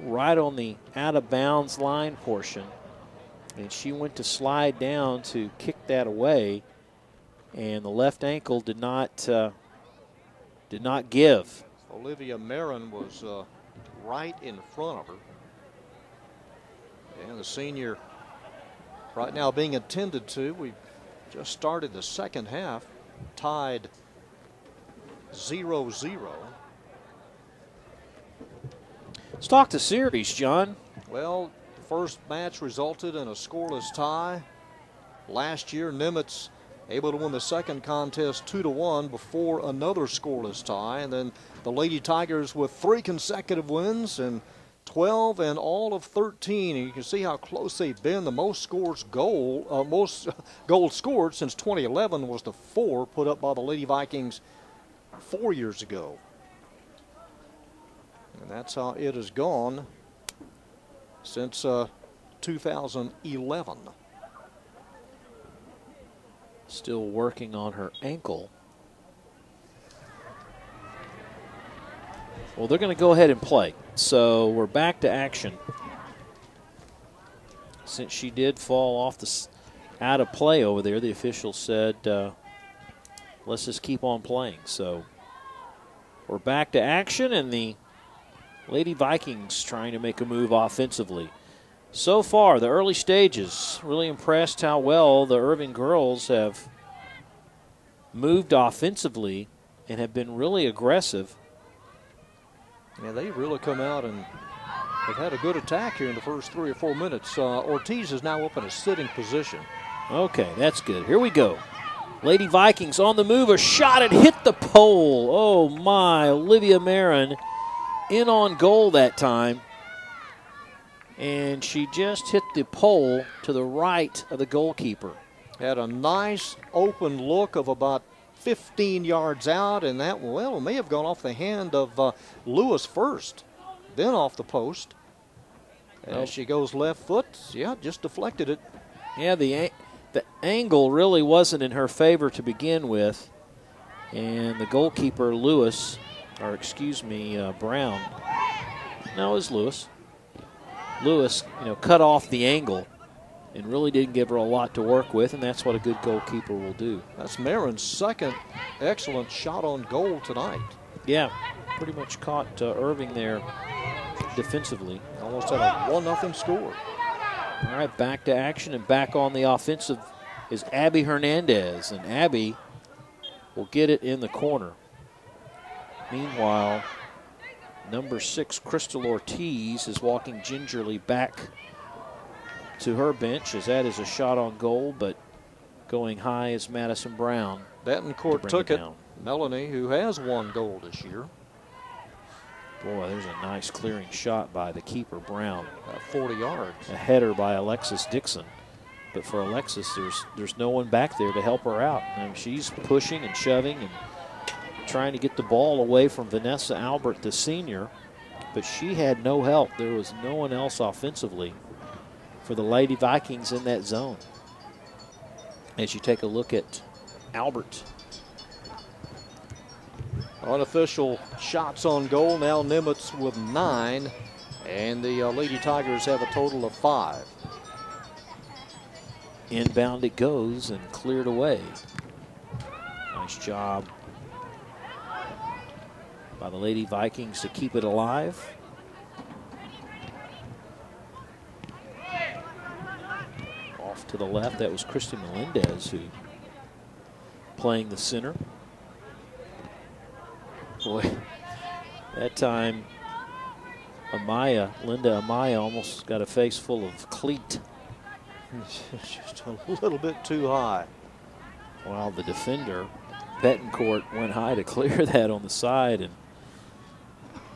right on the out-of-bounds line portion. And she went to slide down to kick that away, and the left ankle did not give. Olivia Marin was right in front of her. And the senior right now being attended to. We just started the second half, tied 0-0. Let's talk to series, John. Well, the first match resulted in a scoreless tie. Last year, Nimitz able to win the second contest 2-1 before another scoreless tie. And then the Lady Tigers with 3 consecutive wins and 12 and all of 13. And you can see how close they've been. The most goals scored since 2011 was the 4 put up by the Lady Vikings 4 years ago. And that's how it has gone since 2011. Still working on her ankle. Well, they're going to go ahead and play. So we're back to action. Since she did fall off out of play over there, the official said, let's just keep on playing. So we're back to action, and the Lady Vikings trying to make a move offensively. So far, the early stages, really impressed how well the Irving girls have moved offensively and have been really aggressive. Yeah, they really come out and have had a good attack here in the first 3 or 4 minutes. Ortiz is now up in a sitting position. Okay, that's good. Here we go. Lady Vikings on the move. A shot. It hit the pole. Oh, my. Olivia Marin in on goal that time. And she just hit the pole to the right of the goalkeeper. Had a nice open look of about 15 yards out, and that, well, may have gone off the hand of Lewis first, then off the post. As she goes left foot, yeah, just deflected it. Yeah, the angle really wasn't in her favor to begin with. And the goalkeeper, Lewis, or excuse me, Brown. No, it was Lewis. Lewis, cut off the angle and really didn't give her a lot to work with, and that's what a good goalkeeper will do. That's Marin's second excellent shot on goal tonight. Yeah, pretty much caught Irving there defensively. Almost had a 1-0 score. All right, back to action, and back on the offensive is Abby Hernandez, and Abby will get it in the corner. Meanwhile, Number 6, Crystal Ortiz, is walking gingerly back to her bench, as that is a shot on goal, but going high is Madison Brown. Betancourt took it. Melanie, who has 1 goal this year. Boy, there's a nice clearing shot by the keeper, Brown. About 40 yards. A header by Alexis Dixon. But for Alexis, there's no one back there to help her out. And she's pushing and shoving and trying to get the ball away from Vanessa Albert, the senior. But she had no help. There was no one else offensively for the Lady Vikings in that zone. As you take a look at Albert. Unofficial shots on goal. Now Nimitz with 9. And the Lady Tigers have a total of 5. Inbound it goes and cleared away. Nice job by the Lady Vikings to keep it alive. Off to the left, that was Christy Melendez who playing the center. Boy, that time Linda Amaya almost got a face full of cleat. Just a little bit too high. While the defender, Betancourt, went high to clear that on the side, and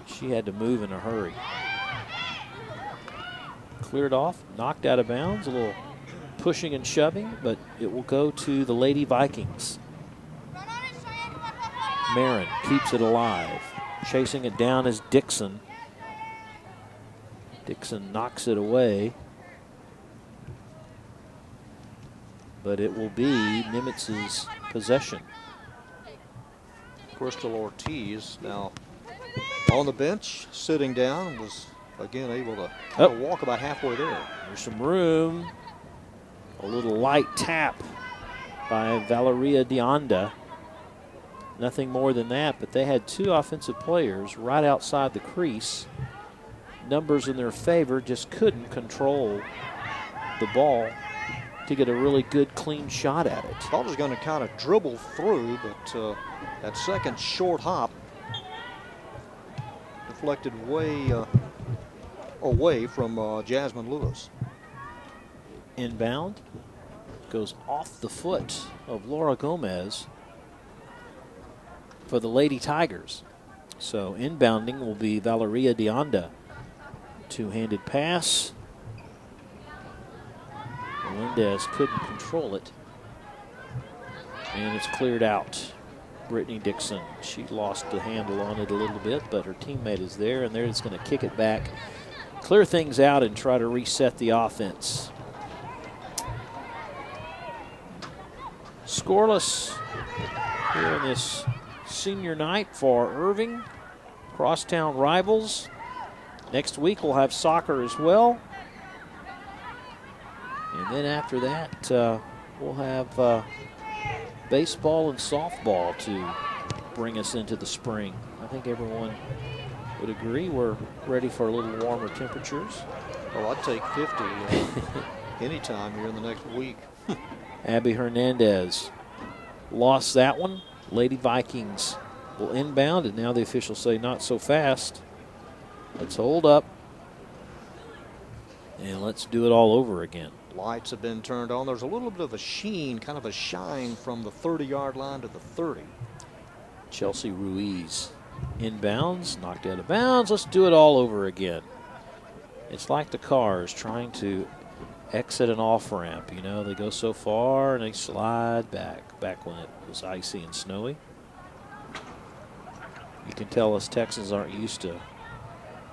she had to move in a hurry. Cleared off, knocked out of bounds, a little pushing and shoving, but it will go to the Lady Vikings. Marin keeps it alive. Chasing it down is Dixon. Dixon knocks it away. But it will be Nimitz's possession. Crystal Ortiz now on the bench, sitting down, was again able to walk about halfway there. There's some room. A little light tap by Valeria Dionda. Nothing more than that, but they had 2 offensive players right outside the crease. Numbers in their favor, just couldn't control the ball to get a really good, clean shot at it. Thought it was going to kind of dribble through, but that second short hop deflected way away from Jasmine Lewis. Inbound goes off the foot of Laura Gomez for the Lady Tigers. So inbounding will be Valeria Dionda. Two-handed pass. Melendez couldn't control it. And it's cleared out. Brittany Dixon, she lost the handle on it a little bit, but her teammate is there, and they're just going to kick it back, clear things out, and try to reset the offense. Scoreless here in this senior night for Irving. Crosstown rivals. Next week we'll have soccer as well. And then after that, we'll have baseball and softball to bring us into the spring. I think everyone would agree we're ready for a little warmer temperatures. Oh, I'd take 50 anytime here in the next week. Abby Hernandez lost that one. Lady Vikings will inbound, and now the officials say not so fast. Let's hold up, and let's do it all over again. Lights have been turned on. There's a little bit of a sheen, kind of a shine from the 30-yard line to the 30. Chelsea Ruiz inbounds, knocked out of bounds. Let's do it all over again. It's like the cars trying to exit an off-ramp. You know, they go so far and they slide back when it was icy and snowy. You can tell us Texans aren't used to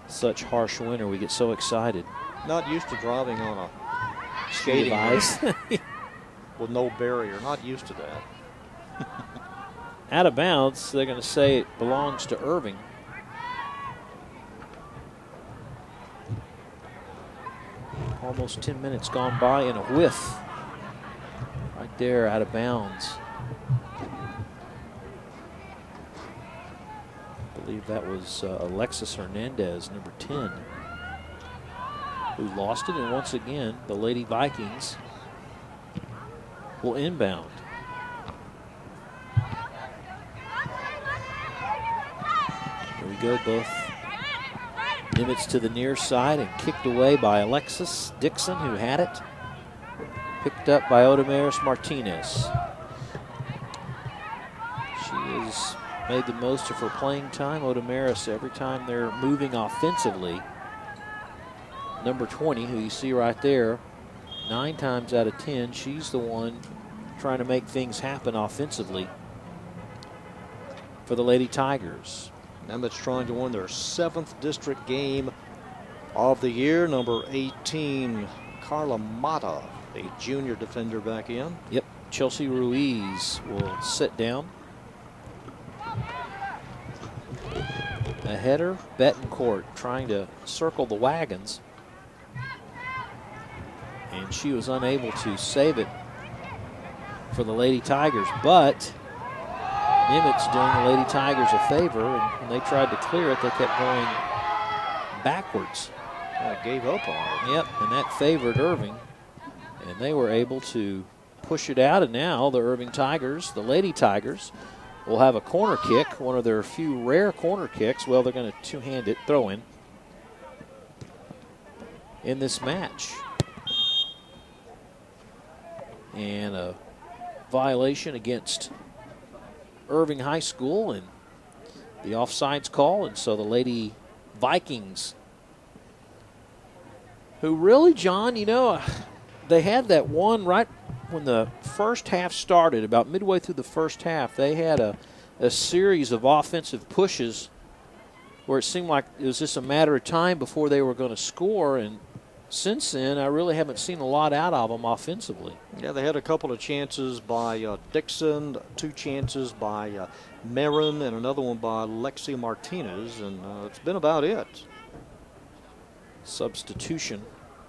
such harsh winter. We get so excited. Not used to driving on a skating ice with no barrier. Not used to that. Out of bounds, they're going to say it belongs to Irving. Almost 10 minutes gone by and a whiff right there out of bounds. I believe that was Alexis Hernandez, number 10, who lost it. And once again, the Lady Vikings will inbound. Here we go, both Nimitz to the near side and kicked away by Alexis Dixon, who had it. Picked up by Odamaris Martinez. She has made the most of her playing time. Odamaris, every time they're moving offensively, number 20, who you see right there, 9 times out of 10, she's the one trying to make things happen offensively for the Lady Tigers. Nimitz trying to win their 7th district game of the year. Number 18, Carla Mata, a junior defender, back in. Yep, Chelsea Ruiz will sit down. A header, Betancourt trying to circle the wagons. And she was unable to save it for the Lady Tigers, but Nimitz doing the Lady Tigers a favor, and when they tried to clear it, they kept going backwards. Gave up on it. Yep, and that favored Irving, and they were able to push it out, and now the Irving Tigers, the Lady Tigers, will have a corner kick, one of their few rare corner kicks. Well, they're going to two-hand it, throw in this match. And a violation against Irving High School and the offsides call, and so the Lady Vikings, who really, John, you know, they had that one right when the first half started, about midway through the first half. They had a series of offensive pushes where it seemed like it was just a matter of time before they were going to score, and since then, I really haven't seen a lot out of them offensively. Yeah, they had a couple of chances by Dixon, 2 chances by Marin, and another one by Lexi Martinez, and it's been about it. Substitution.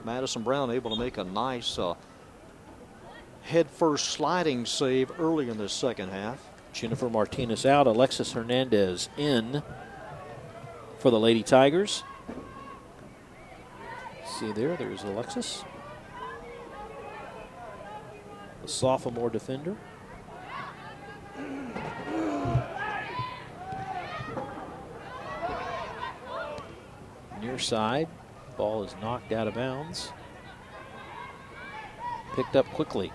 Madison Brown able to make a nice head-first sliding save early in the second half. Jennifer Martinez out, Alexis Hernandez in for the Lady Tigers. See there's Alexis, the sophomore defender. Near side, ball is knocked out of bounds. Picked up quickly.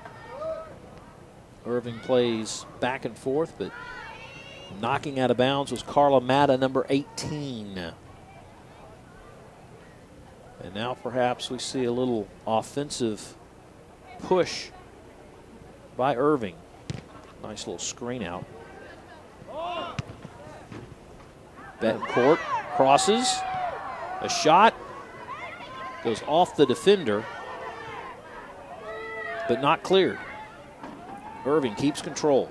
Irving plays back and forth, but knocking out of bounds was Carla Mata, number 18. And now perhaps we see a little offensive push by Irving. Nice little screen out. Betancourt crosses. A shot goes off the defender, but not cleared. Irving keeps control.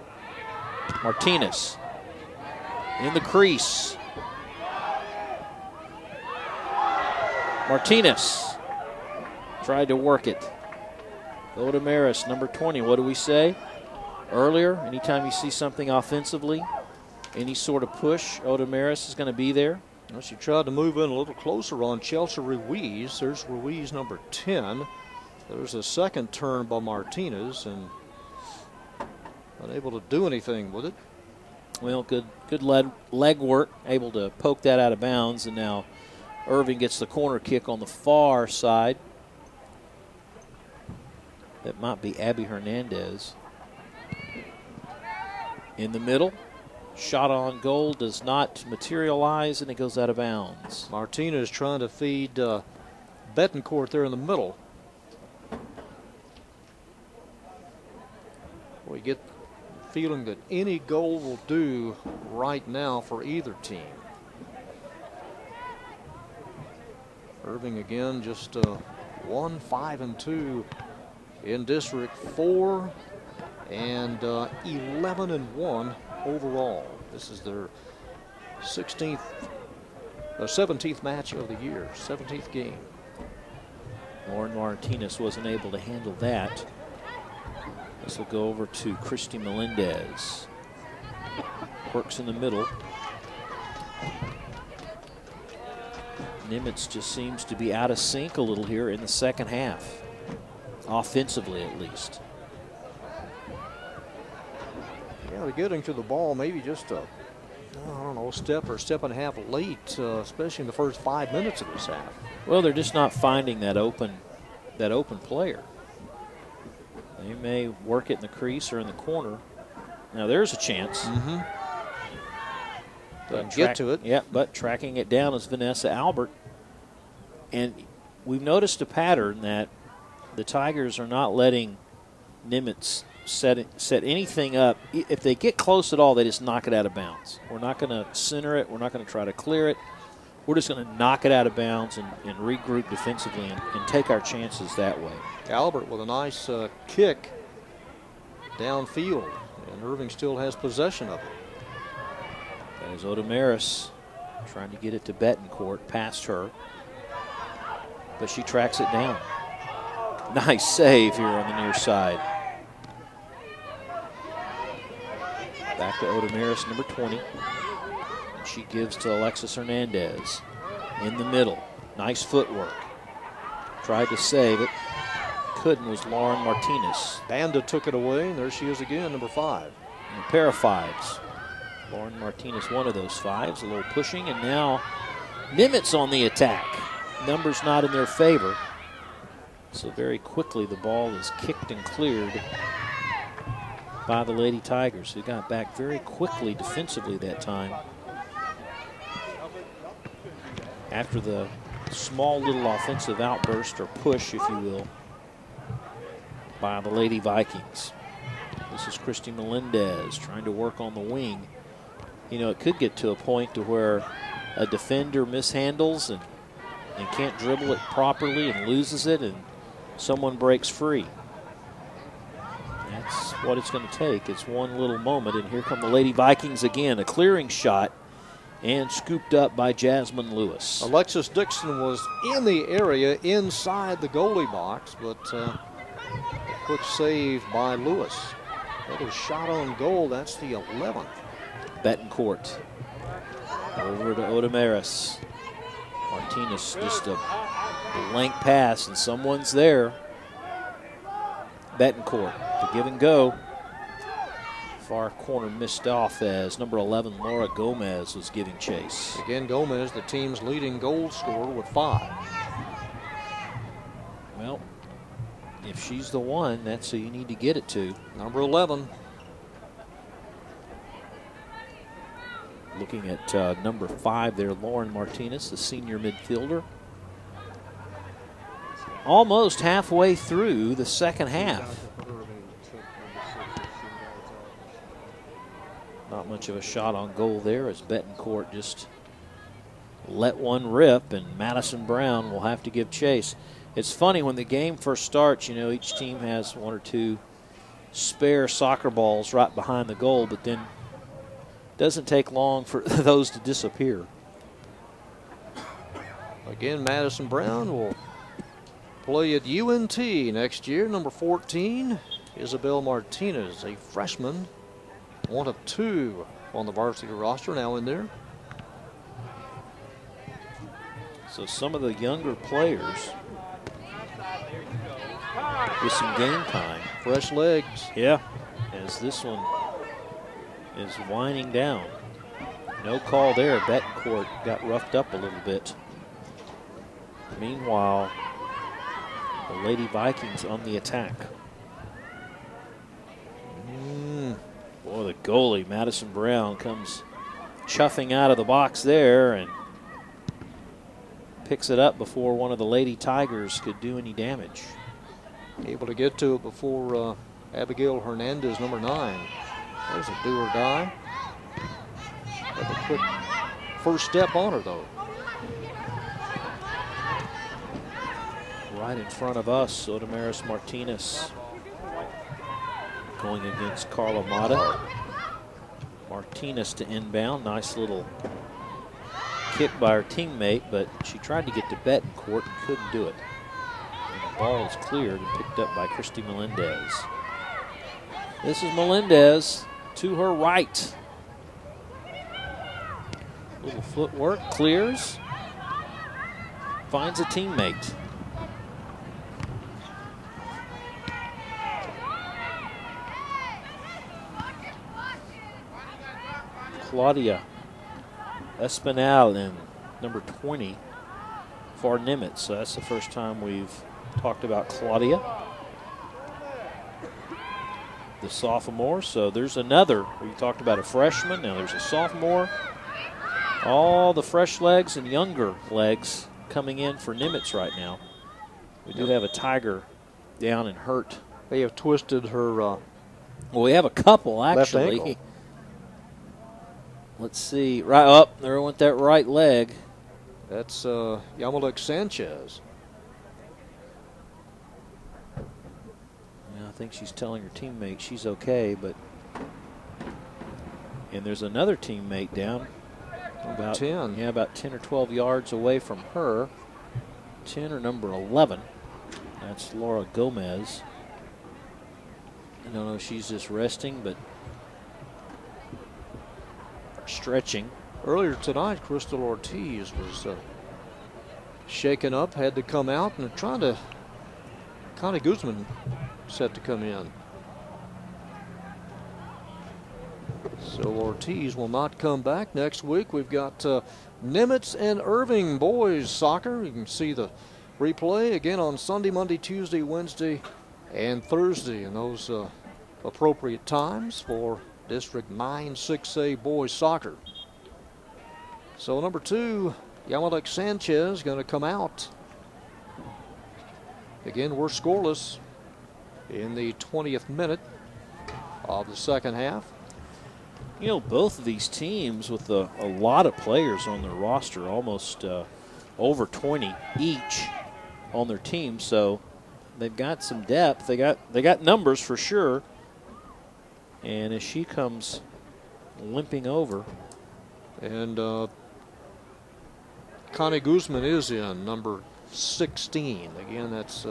Martinez in the crease. Martinez tried to work it. Odamaris, number 20. What do we say earlier? Anytime you see something offensively, any sort of push, Odamaris is going to be there. Well, she tried to move in a little closer on Chelsea Ruiz. There's Ruiz, number 10. There's a second turn by Martinez, and unable to do anything with it. Well, good leg work, able to poke that out of bounds, and now Irving gets the corner kick on the far side. That might be Abby Hernandez. In the middle, shot on goal does not materialize, and it goes out of bounds. Martinez trying to feed Betancourt there in the middle. We get the feeling that any goal will do right now for either team. Irving again just 1-5-2 in District 4 and 11-1 overall. This is their 17th match of the year, 17th game. Lauren Martinez wasn't able to handle that. This will go over to Christy Melendez. Works in the middle. Nimitz just seems to be out of sync a little here in the second half, offensively at least. Yeah, they're getting to the ball maybe just step or step and a half late, especially in the first 5 minutes of this half. Well, they're just not finding that open player. They may work it in the crease or in the corner. Now there's a chance. Get to it. Yeah, but tracking it down is Vanessa Albert. And we've noticed a pattern that the Tigers are not letting Nimitz set anything up. If they get close at all, they just knock it out of bounds. We're not going to center it. We're not going to try to clear it. We're just going to knock it out of bounds and regroup defensively and take our chances that way. Albert with a nice kick downfield, and Irving still has possession of it. There's Odamaris trying to get it to Betancourt, past her. But she tracks it down. Nice save here on the near side. Back to Odamaris, number 20. She gives to Alexis Hernandez in the middle. Nice footwork. Tried to save it. Couldn't, was Lauren Martinez. Banda took it away, and there she is again, number 5. And a pair of 5s. Lauren Martinez, one of those 5s, a little pushing, and now Nimitz on the attack. Numbers not in their favor. So very quickly the ball is kicked and cleared by the Lady Tigers, who got back very quickly defensively that time. After the small little offensive outburst or push, if you will, by the Lady Vikings. This is Christy Melendez trying to work on the wing. You know, it could get to a point to where a defender mishandles and can't dribble it properly and loses it, and someone breaks free. That's what it's going to take. It's one little moment, and here come the Lady Vikings again. A clearing shot and scooped up by Jasmine Lewis. Alexis Dixon was in the area inside the goalie box, but a quick save by Lewis. That is shot on goal. That's the 11th. Betancourt over to Odamaris. Martinez, just a blank pass, and someone's there. Betancourt, the give and go. Far corner missed off as number 11, Laura Gomez, was giving chase. Again, Gomez, the team's leading goal scorer with 5. Well, if she's the one, that's who you need to get it to. Number 11. Looking at number 5 there, Lauren Martinez, the senior midfielder. Almost halfway through the second half. Not much of a shot on goal there as Betancourt just let one rip, and Madison Brown will have to give chase. It's funny, when the game first starts, you know, each team has 1 or 2 spare soccer balls right behind the goal, but then doesn't take long for those to disappear. Again, Madison Brown will play at UNT next year. Number 14, Isabel Martinez, a freshman. One of 2 on the varsity roster now in there. So some of the younger players with some game time. Fresh legs. Yeah, as this one is winding down. No call there. Betancourt got roughed up a little bit. Meanwhile, the Lady Vikings on the attack. Boy, the goalie, Madison Brown, comes chuffing out of the box there and picks it up before one of the Lady Tigers could do any damage. Able to get to it before Abigail Hernandez, number 9. There's a do or die. With a quick first step on her, though. Right in front of us, Odamaris Martinez going against Carla Mata. Martinez to inbound. Nice little kick by her teammate, but she tried to get to Betancourt and couldn't do it. And the ball is cleared and picked up by Christy Melendez. This is Melendez to her right. Little footwork, clears, finds a teammate. Claudia Espinal and number 20 for Nimitz. So that's the first time we've talked about Claudia, the sophomore. So there's another. We talked about a freshman. Now there's a sophomore. All the fresh legs and younger legs coming in for Nimitz right now. We do have a Tiger down and hurt. They have twisted her Well, we have a couple, actually. left ankle. Let's see. Right up. There went that right leg. That's Yamalek Sanchez. Yeah, I think she's telling her teammate she's okay, but. And there's another teammate down. About 10. Yeah, about 10 or 12 yards away from her. 10 or number 11. That's Laura Gomez. I don't know if she's just resting, but stretching. Earlier tonight, Crystal Ortiz was shaken up, had to come out, and trying to. Connie Guzman set to come in. So Ortiz will not come back next week. We've got Nimitz and Irving boys soccer. You can see the replay again on Sunday, Monday, Tuesday, Wednesday, and Thursday, and those appropriate times for District 9-6A boys soccer. So number 2, Yamalek Sanchez, going to come out. Again, we're scoreless in the 20th minute of the second half. You know, both of these teams with a lot of players on their roster, almost over 20 each on their team, so they've got some depth. They got numbers for sure. And as she comes limping over, and Connie Guzman is in, number 16. Again, that's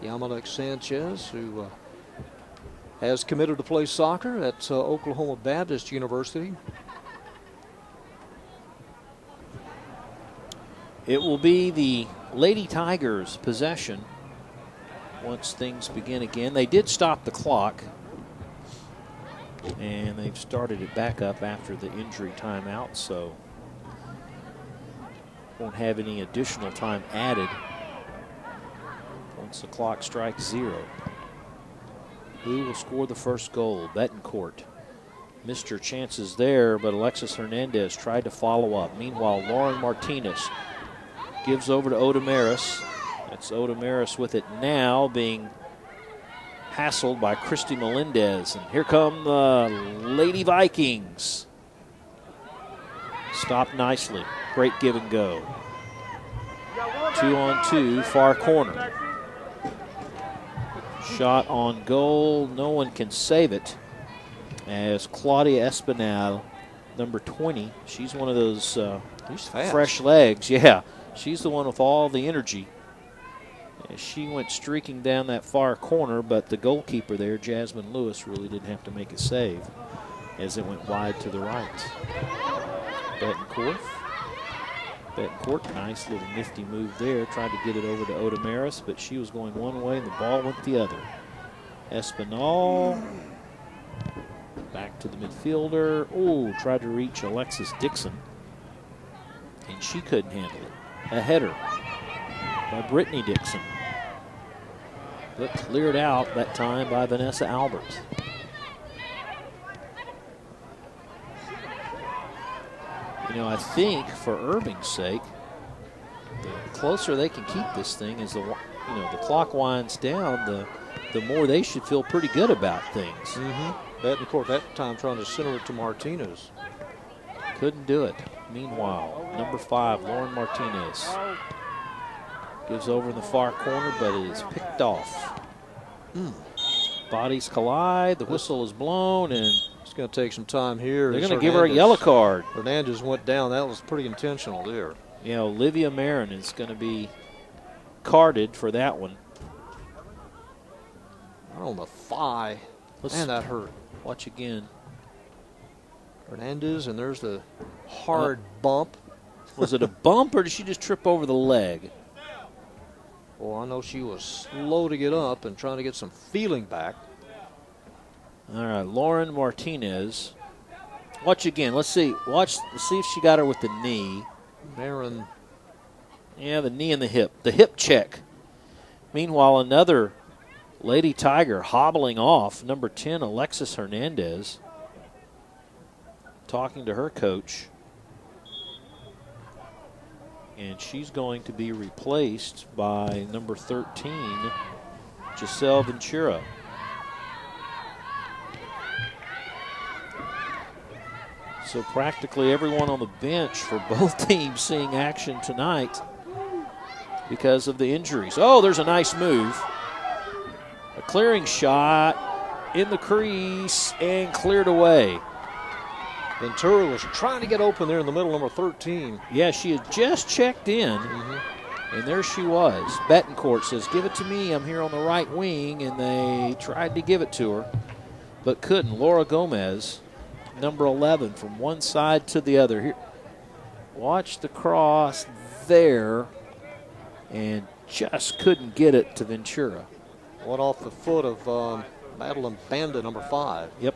Yamalek Sanchez, who has committed to play soccer at Oklahoma Baptist University. it will be the Lady Tigers' possession once things begin again. They did stop the clock, and they've started it back up after the injury timeout, so won't have any additional time added once the clock strikes 0. Who will score the first goal? Betancourt missed her chances there, but Alexis Hernandez tried to follow up. Meanwhile, Lauren Martinez gives over to Odamaris. That's Odamaris with it now, being hassled by Christy Melendez. And here come the Lady Vikings. Stopped nicely. Great give and go. 2-on-2, far corner. Shot on goal. No one can save it. As Claudia Espinal, number 20, she's one of those fresh legs. Yeah, she's the one with all the energy. As she went streaking down that far corner, but the goalkeeper there, Jasmine Lewis, really didn't have to make a save as it went wide to the right. Betancourt, nice little nifty move there. Tried to get it over to Odamaris, but she was going one way and the ball went the other. Espinal back to the midfielder. Oh, tried to reach Alexis Dixon, and she couldn't handle it. A header by Brittany Dixon, but cleared out that time by Vanessa Albert. You know, I think for Irving's sake, the closer they can keep this thing as the clock winds down, the more they should feel pretty good about things. Betancourt that time trying to center it to Martinez. Couldn't do it. Meanwhile, number 5, Lauren Martinez, gives over in the far corner, but it is picked off. Bodies collide, the whistle is blown, and it's going to take some time here. They're going to give her a yellow card. Hernandez went down. That was pretty intentional there. Yeah, Olivia Marin is going to be carded for that one. On the thigh. Man, that hurt. Watch again. Hernandez, and there's the hard bump. Was it a bump, or did she just trip over the leg? Well, I know she was slow to get up and trying to get some feeling back. All right, Lauren Martinez Watch again. Let's see. Let's see if she got her with the knee. Marin. Yeah, the knee and the hip. The hip check. Meanwhile, another Lady Tiger hobbling off. Number 10, Alexis Hernandez, talking to her coach. And she's going to be replaced by number 13, Giselle Ventura. So practically everyone on the bench for both teams seeing action tonight because of the injuries. Oh, there's a nice move. A clearing shot in the crease and cleared away. Ventura was trying to get open there in the middle, number 13. Yeah, she had just checked in, and there she was. Betancourt says, give it to me, I'm here on the right wing, and they tried to give it to her, but couldn't. Laura Gomez, number 11, from one side to the other. Here, watch the cross there, and just couldn't get it to Ventura. Went off the foot of Madeline Banda, number 5. Yep.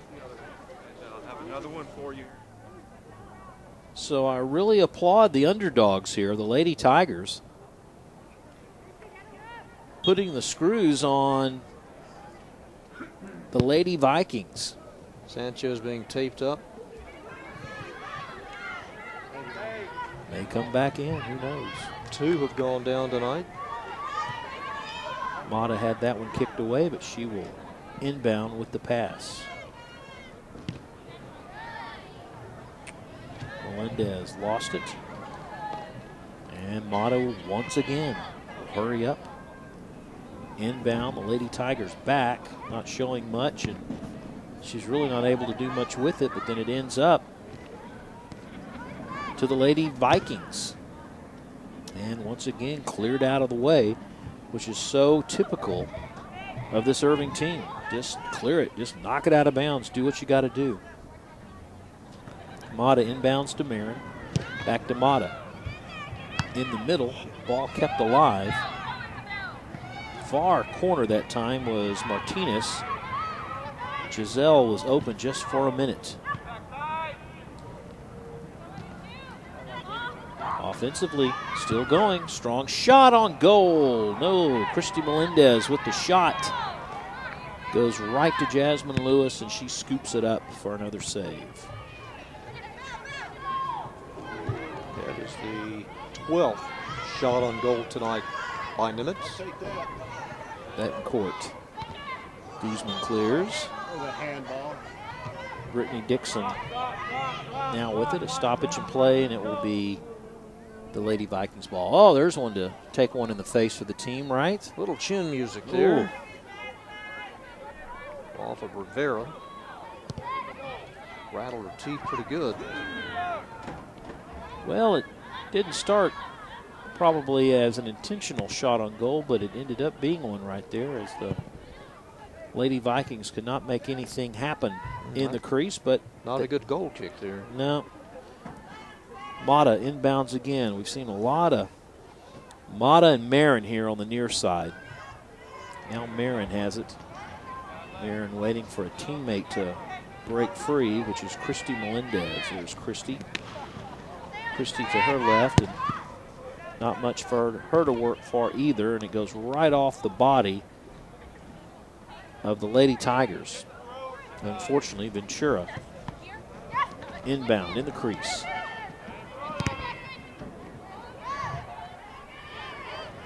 I'll have another one for you. So I really applaud the underdogs here, the Lady Tigers, putting the screws on the Lady Vikings. Sanchez being taped up. May come back in, who knows. 2 have gone down tonight. Mata had that one kicked away, but she will inbound with the pass. Melendez lost it. And Mata once again will hurry up. Inbound, the Lady Tigers back, not showing much, and she's really not able to do much with it, but then it ends up to the Lady Vikings. And once again, cleared out of the way, which is so typical of this Irving team. Just clear it, just knock it out of bounds, do what you got to do. Mata inbounds to Marin, back to Mata. In the middle, ball kept alive. Far corner that time was Martinez. Giselle was open just for a minute. Offensively, still going. Strong shot on goal. No, Christy Melendez with the shot. Goes right to Jasmine Lewis, and she scoops it up for another save. That is the 12th shot on goal tonight by Nimitz. Betancourt. Guzman clears. Brittany Dixon now with it. A stoppage in play, and it will be the Lady Vikings ball. Oh, there's one to take one in the face for the team, right? Little chin music there. Ooh. Off of Rivera. Rattled her teeth pretty good. Well, it didn't start probably as an intentional shot on goal, but it ended up being one right there as the Lady Vikings could not make anything happen in the crease, but not a good goal kick there. No. Mata inbounds again. We've seen a lot of Mata and Marin here on the near side. Now Marin has it. Marin waiting for a teammate to break free, which is Christy Melendez. Here's Christy. Christy to her left, and not much for her to work for either, and it goes right off the body of the Lady Tigers. Unfortunately, Ventura inbound in the crease.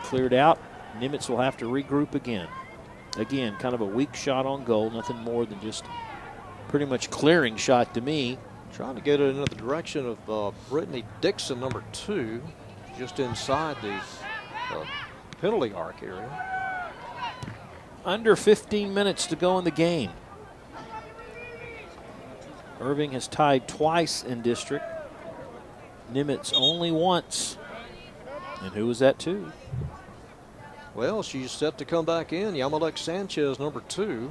Cleared out. Nimitz will have to regroup again. Again, kind of a weak shot on goal. Nothing more than just pretty much clearing shot to me. Trying to get it in the direction of Brittany Dixon, number 2, just inside the penalty arc area. Under 15 minutes to go in the game. Irving has tied twice in district. Nimitz only once. And who was that to? Well, she's set to come back in. Yamalek Sanchez, number 2.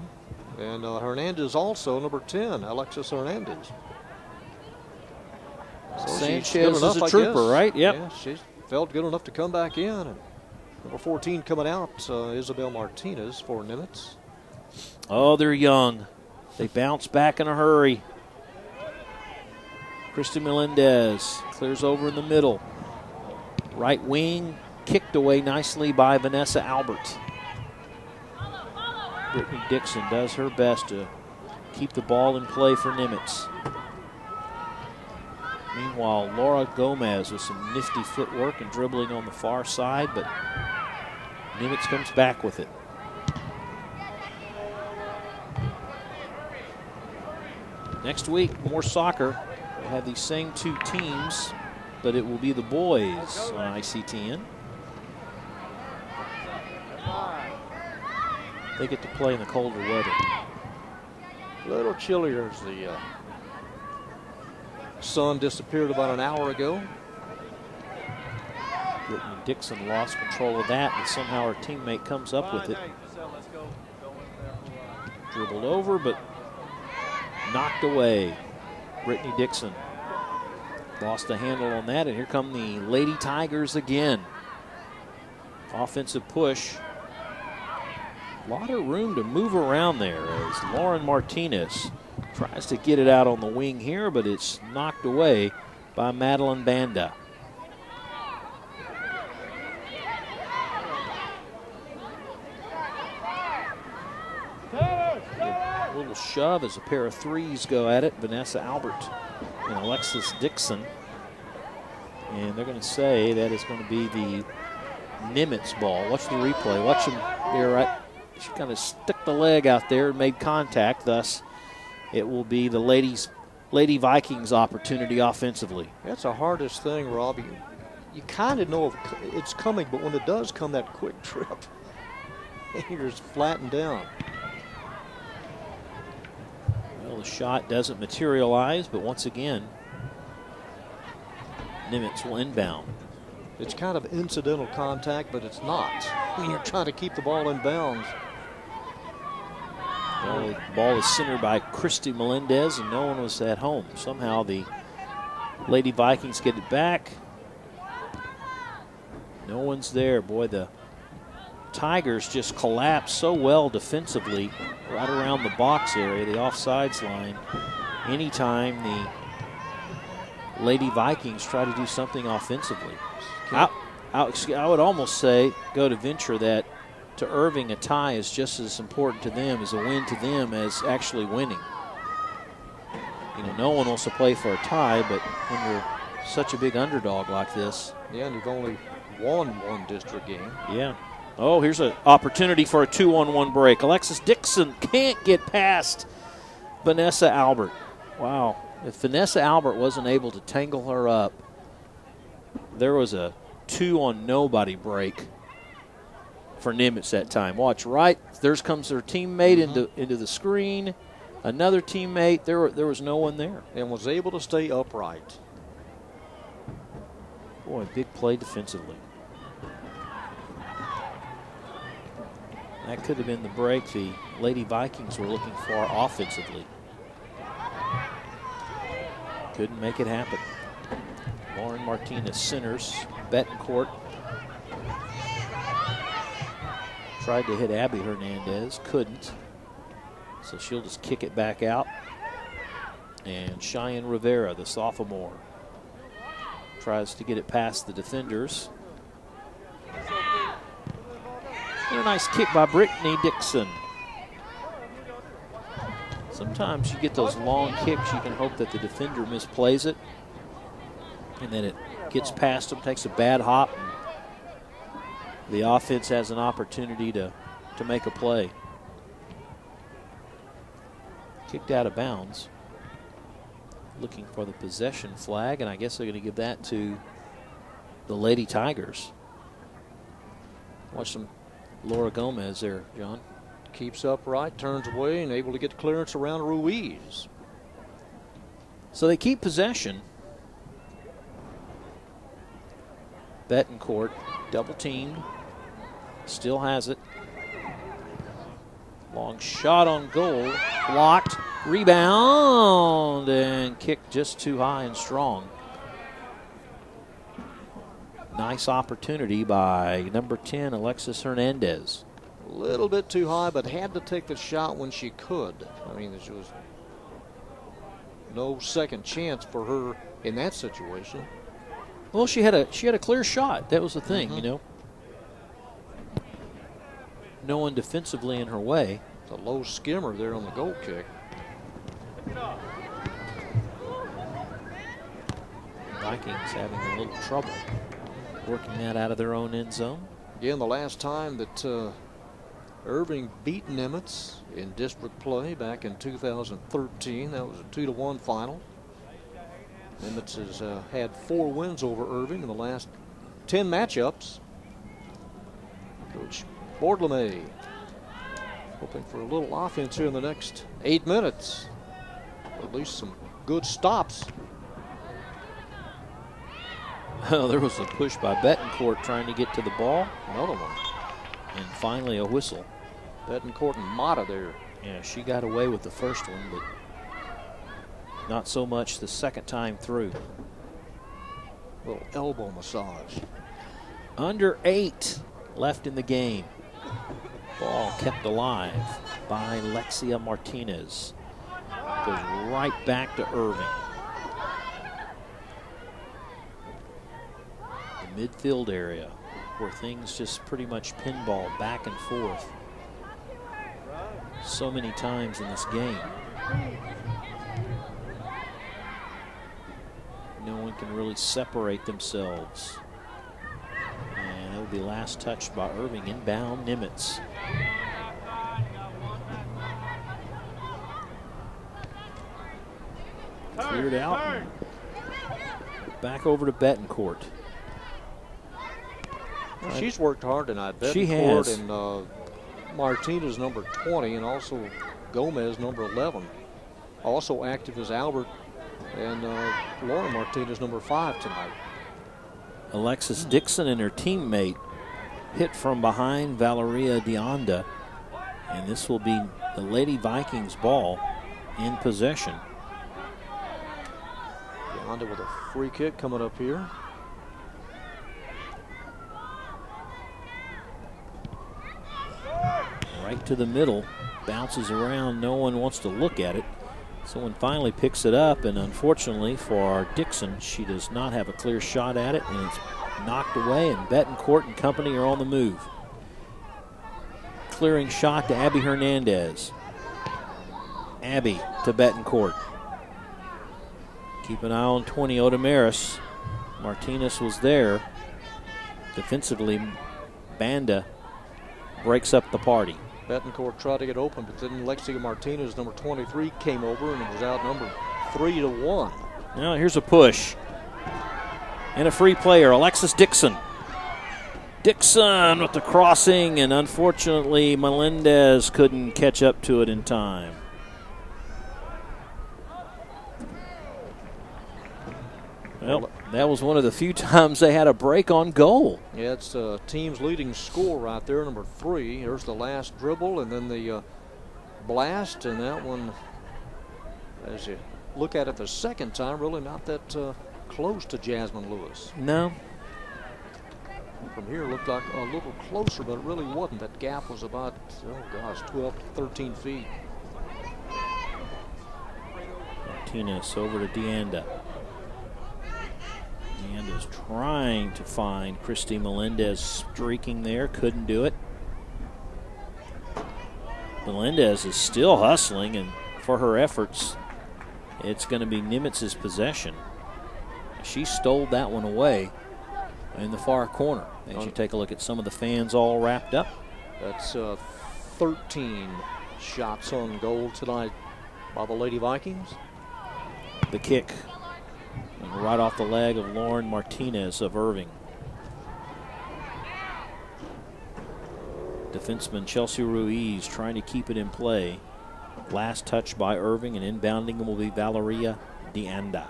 And Hernandez also, number 10, Alexis Hernandez. So Sanchez is a trooper, right? Yep. Yeah, she felt good enough to come back in. And number 14 coming out, Isabel Martinez for Nimitz. Oh, they're young. They bounce back in a hurry. Kristen Melendez clears over in the middle. Right wing kicked away nicely by Vanessa Albert. Brittany Dixon does her best to keep the ball in play for Nimitz. Meanwhile, Laura Gomez with some nifty footwork and dribbling on the far side, but Nimitz comes back with it. Next week, more soccer. We'll have these same two teams, but it will be the boys on ICTN. They get to play in the colder weather. A little chillier as the sun disappeared about an hour ago. Brittany Dixon lost control of that, but somehow her teammate comes up with it. Dribbled over, but knocked away. Brittany Dixon lost a handle on that, and here come the Lady Tigers again. Offensive push. A lot of room to move around there as Lauren Martinez tries to get it out on the wing here, but it's knocked away by Madeline Banda. A little shove as a pair of threes go at it. Vanessa Albert and Alexis Dixon. And they're going to say that is going to be the Nimitz ball. Watch the replay. Watch them there, right? She kind of stuck the leg out there and made contact. Thus, it will be the Lady Vikings opportunity offensively. That's the hardest thing, Rob. You kind of know it's coming, but when it does come, that quick trip, you're just flattened down. Well, the shot doesn't materialize, but once again, Nimitz will inbound. It's kind of incidental contact, but it's not when you're trying to keep the ball in bounds. Well, the ball is centered by Christy Melendez, and no one was at home. Somehow the Lady Vikings get it back. No one's there. Boy, the Tigers just collapse so well defensively right around the box area, the offsides line. Anytime the Lady Vikings try to do something offensively. I would almost say, go to venture that to Irving, a tie is just as important to them as a win to them as actually winning. You know, no one wants to play for a tie, but when you're such a big underdog like this. Yeah, and you've only won one district game. Yeah. Oh, here's an opportunity for a 2-on-1 break. Alexis Dixon can't get past Vanessa Albert. Wow. If Vanessa Albert wasn't able to tangle her up, there was a 2-on-nobody break for Nimitz that time. Watch, right there comes their teammate into the screen. Another teammate. There was no one there. And was able to stay upright. Boy, big play defensively. That could have been the break the Lady Vikings were looking for offensively. Couldn't make it happen. Lauren Martinez centers. Betancourt tried to hit Abby Hernandez, couldn't. So she'll just kick it back out. And Cheyenne Rivera, the sophomore, tries to get it past the defenders. And a nice kick by Brittany Dixon. Sometimes you get those long kicks, you can hope that the defender misplays it. And then it gets past him, takes a bad hop. And the offense has an opportunity to make a play. Kicked out of bounds. Looking for the possession flag, and I guess they're going to give that to the Lady Tigers. Watch some Laura Gomez there, John. Keeps upright, turns away, and able to get clearance around Ruiz. So they keep possession. Betancourt, double teamed. Still has it. Long shot on goal. Blocked. Rebound. And kicked just too high and strong. Nice opportunity by number 10, Alexis Hernandez. A little bit too high, but had to take the shot when she could. I mean, she was no second chance for her in that situation. Well, she had a clear shot. That was the thing, you know. No one defensively in her way. It's a low skimmer there on the goal kick. Vikings having a little trouble working that out of their own end zone. Again, the last time that Irving beat Nimitz in district play back in 2013, that was a 2-1 final. Nimitz has had 4 wins over Irving in the last 10 matchups. Coach Bourdelamet hoping for a little offense here in the next 8 minutes. At least some good stops. Oh, there was a push by Betancourt trying to get to the ball. Another one. And finally a whistle. Betancourt and Mata there. Yeah, she got away with the first one, but not so much the second time through. Little elbow massage. Under 8 left in the game. Ball kept alive by Lexia Martinez. Goes right back to Irving. The midfield area where things just pretty much pinball back and forth so many times in this game. No one can really separate themselves. And it'll be last touched by Irving. Inbound Nimitz. Cleared out. And back over to Betancourt. Well, she's worked hard tonight. She Betancourt has. And Martinez, number 20, and also Gomez, number 11. Also active as Albert and Lauren Martinez, number 5 tonight. Alexis Dixon and her teammate hit from behind Valeria Deonda. And this will be the Lady Vikings ball in possession. Deonda with a free kick coming up here. Right to the middle, bounces around, no one wants to look at it. Someone finally picks it up, and unfortunately for Dixon, she does not have a clear shot at it, and it's knocked away, and Betancourt and company are on the move. Clearing shot to Abby Hernandez. Abby to Betancourt. Keep an eye on 20, Otamaris. Martinez was there. Defensively, Banda breaks up the party. Betancourt tried to get open, but then Lexia Martinez, number 23, came over and it was outnumbered 3-1. Now here's a push. And a free player, Alexis Dixon. Dixon with the crossing, and unfortunately Melendez couldn't catch up to it in time. Well, that was one of the few times they had a break on goal. Yeah, it's team's leading score right there, number 3. There's the last dribble and then the blast, and that one, as you look at it the second time, really not that close to Jasmine Lewis. No. From here, it looked like a little closer, but it really wasn't. That gap was about, 12 to 13 feet. Martinez over to Deanda. Deanda's trying to find Christy Melendez streaking there. Couldn't do it. Melendez is still hustling, and for her efforts, it's going to be Nimitz's possession. She stole that one away in the far corner. As you take a look at some of the fans all wrapped up. That's 13 shots on goal tonight by the Lady Vikings. The kick right off the leg of Lauren Martinez of Irving. Defenseman Chelsea Ruiz trying to keep it in play. Last touch by Irving, and inbounding will be Valeria Deanda.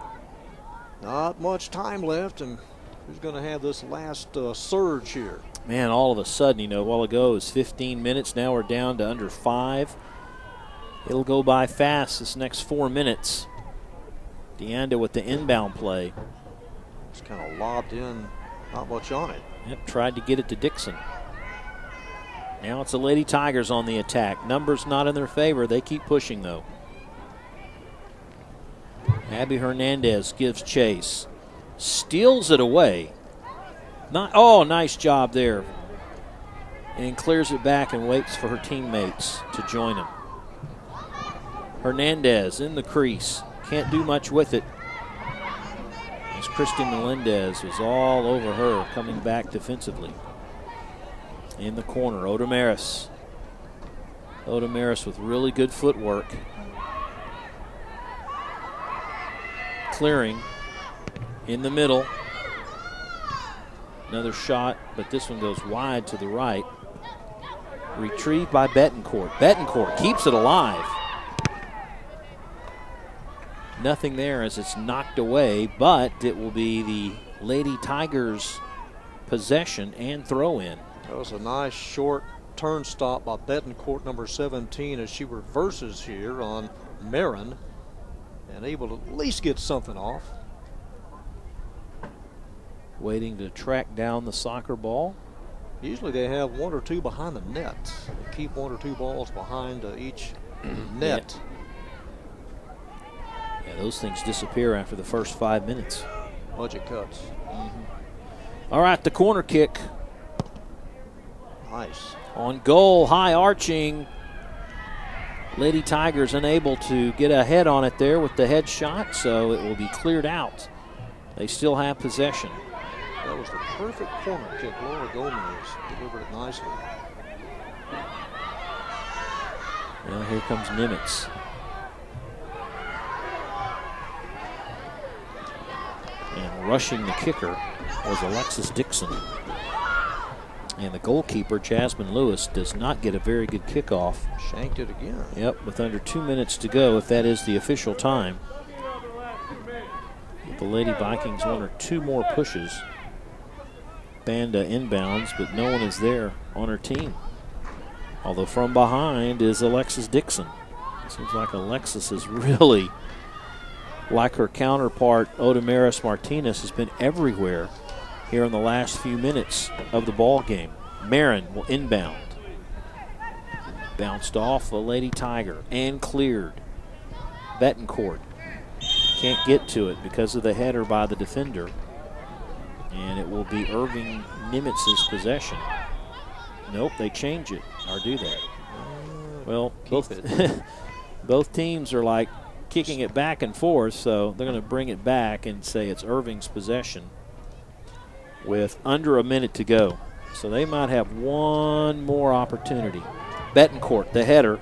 Not much time left, and who's going to have this last surge here? Man, all of a sudden, a while ago it was 15 minutes. Now we're down to under 5. It'll go by fast this next 4 minutes. Deanda with the inbound play. Just kind of lobbed in, not much on it. Yep, tried to get it to Dixon. Now it's the Lady Tigers on the attack. Numbers not in their favor. They keep pushing, though. Abby Hernandez gives chase. Steals it away. Nice job there. And clears it back and waits for her teammates to join him. Hernandez in the crease. Can't do much with it. As Christy Melendez was all over her, coming back defensively. In the corner, Odomaris. Odomaris with really good footwork. Clearing in the middle. Another shot, but this one goes wide to the right. Retrieved by Betancourt. Betancourt keeps it alive. Nothing there as it's knocked away, but it will be the Lady Tigers' possession and throw in. That was a nice short turn stop by Betancourt, number 17, as she reverses here on Marin and able to at least get something off. Waiting to track down the soccer ball. Usually they have one or two behind the net. They keep one or two balls behind each net. Yeah, those things disappear after the first 5 minutes. Budget cuts. All right, the corner kick. Nice. On goal, high arching. Lady Tigers unable to get a head on it there with the head shot, so it will be cleared out. They still have possession. That was the perfect corner kick. Laura Gomez delivered it nicely. Well, here comes Nimitz. And rushing the kicker was Alexis Dixon. And the goalkeeper, Jasmine Lewis, does not get a very good kickoff. Shanked it again. Yep, with under 2 minutes to go, if that is the official time. The Lady Vikings one or two more pushes. Banda inbounds, but no one is there on her team. Although from behind is Alexis Dixon. Seems like Alexis is really, like her counterpart, Odomaris Martinez, has been everywhere here in the last few minutes of the ball game. Marin will inbound. Bounced off a Lady Tiger and cleared. Betancourt can't get to it because of the header by the defender. And it will be Irving Nimitz's possession. Nope, they change it, or do that. Well, both teams are like kicking it back and forth, so they're going to bring it back and say it's Irving's possession with under a minute to go. So they might have one more opportunity. Betancourt, the header.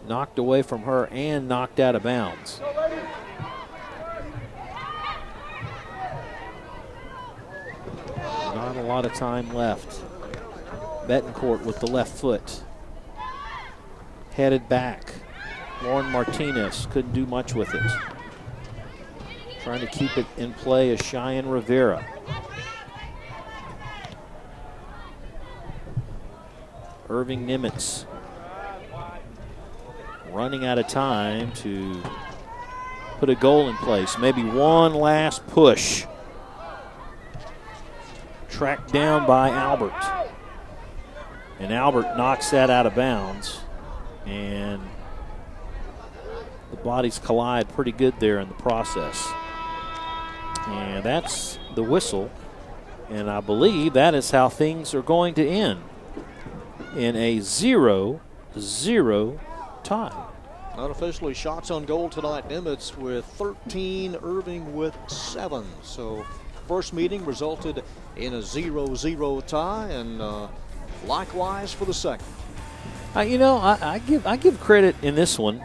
Knocked away from her and knocked out of bounds. Not a lot of time left. Betancourt with the left foot. Headed back. Lauren Martinez couldn't do much with it. Trying to keep it in play is Cheyenne Rivera. Irving Nimitz running out of time to put a goal in place. Maybe one last push. Tracked down by Albert. And Albert knocks that out of bounds. And the bodies collide pretty good there in the process. And that's the whistle. And I believe that is how things are going to end in a 0-0 tie. Unofficially, shots on goal tonight. Nimitz with 13, Irving with 7. So first meeting resulted in a 0-0 tie, and likewise for the second. I give credit in this one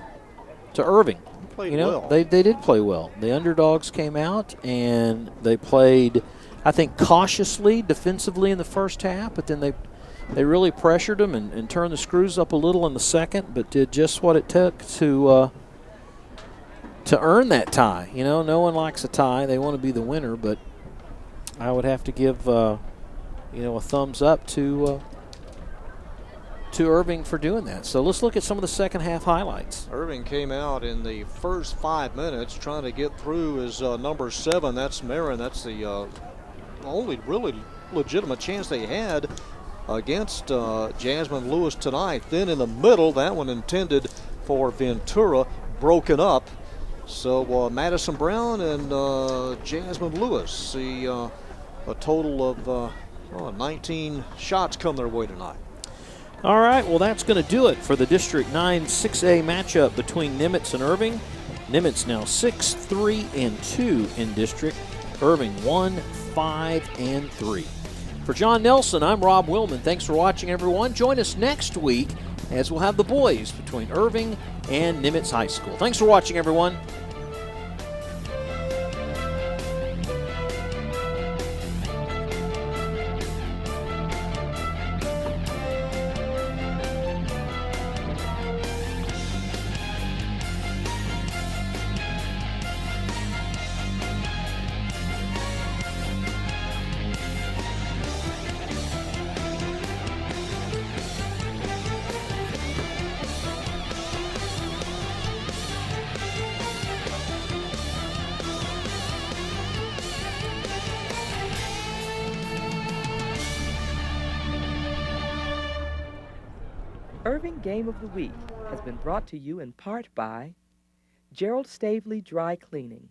to Irving. Played well. They did play well. The underdogs came out and they played, I think, cautiously defensively in the first half, but then they really pressured them and turned the screws up a little in the second, but did just what it took to earn that tie. No one likes a tie. They want to be the winner, but I would have to give a thumbs up to Irving for doing that. So let's look at some of the second half highlights. Irving came out in the first 5 minutes trying to get through his number 7. That's Marin. That's the only really legitimate chance they had against Jasmine Lewis tonight. Then in the middle, that one intended for Ventura. broken up. So Madison Brown and Jasmine Lewis see a total of 19 shots come their way tonight. All right, well, that's going to do it for the District 9 6A matchup between Nimitz and Irving. Nimitz now 6-3-2 in district. Irving 1-5-3. For John Nelson, I'm Rob Willman. Thanks for watching, everyone. Join us next week as we'll have the boys between Irving and Nimitz High School. Thanks for watching, everyone. Irving Game of the Week has been brought to you in part by Gerald Stavely Dry Cleaning,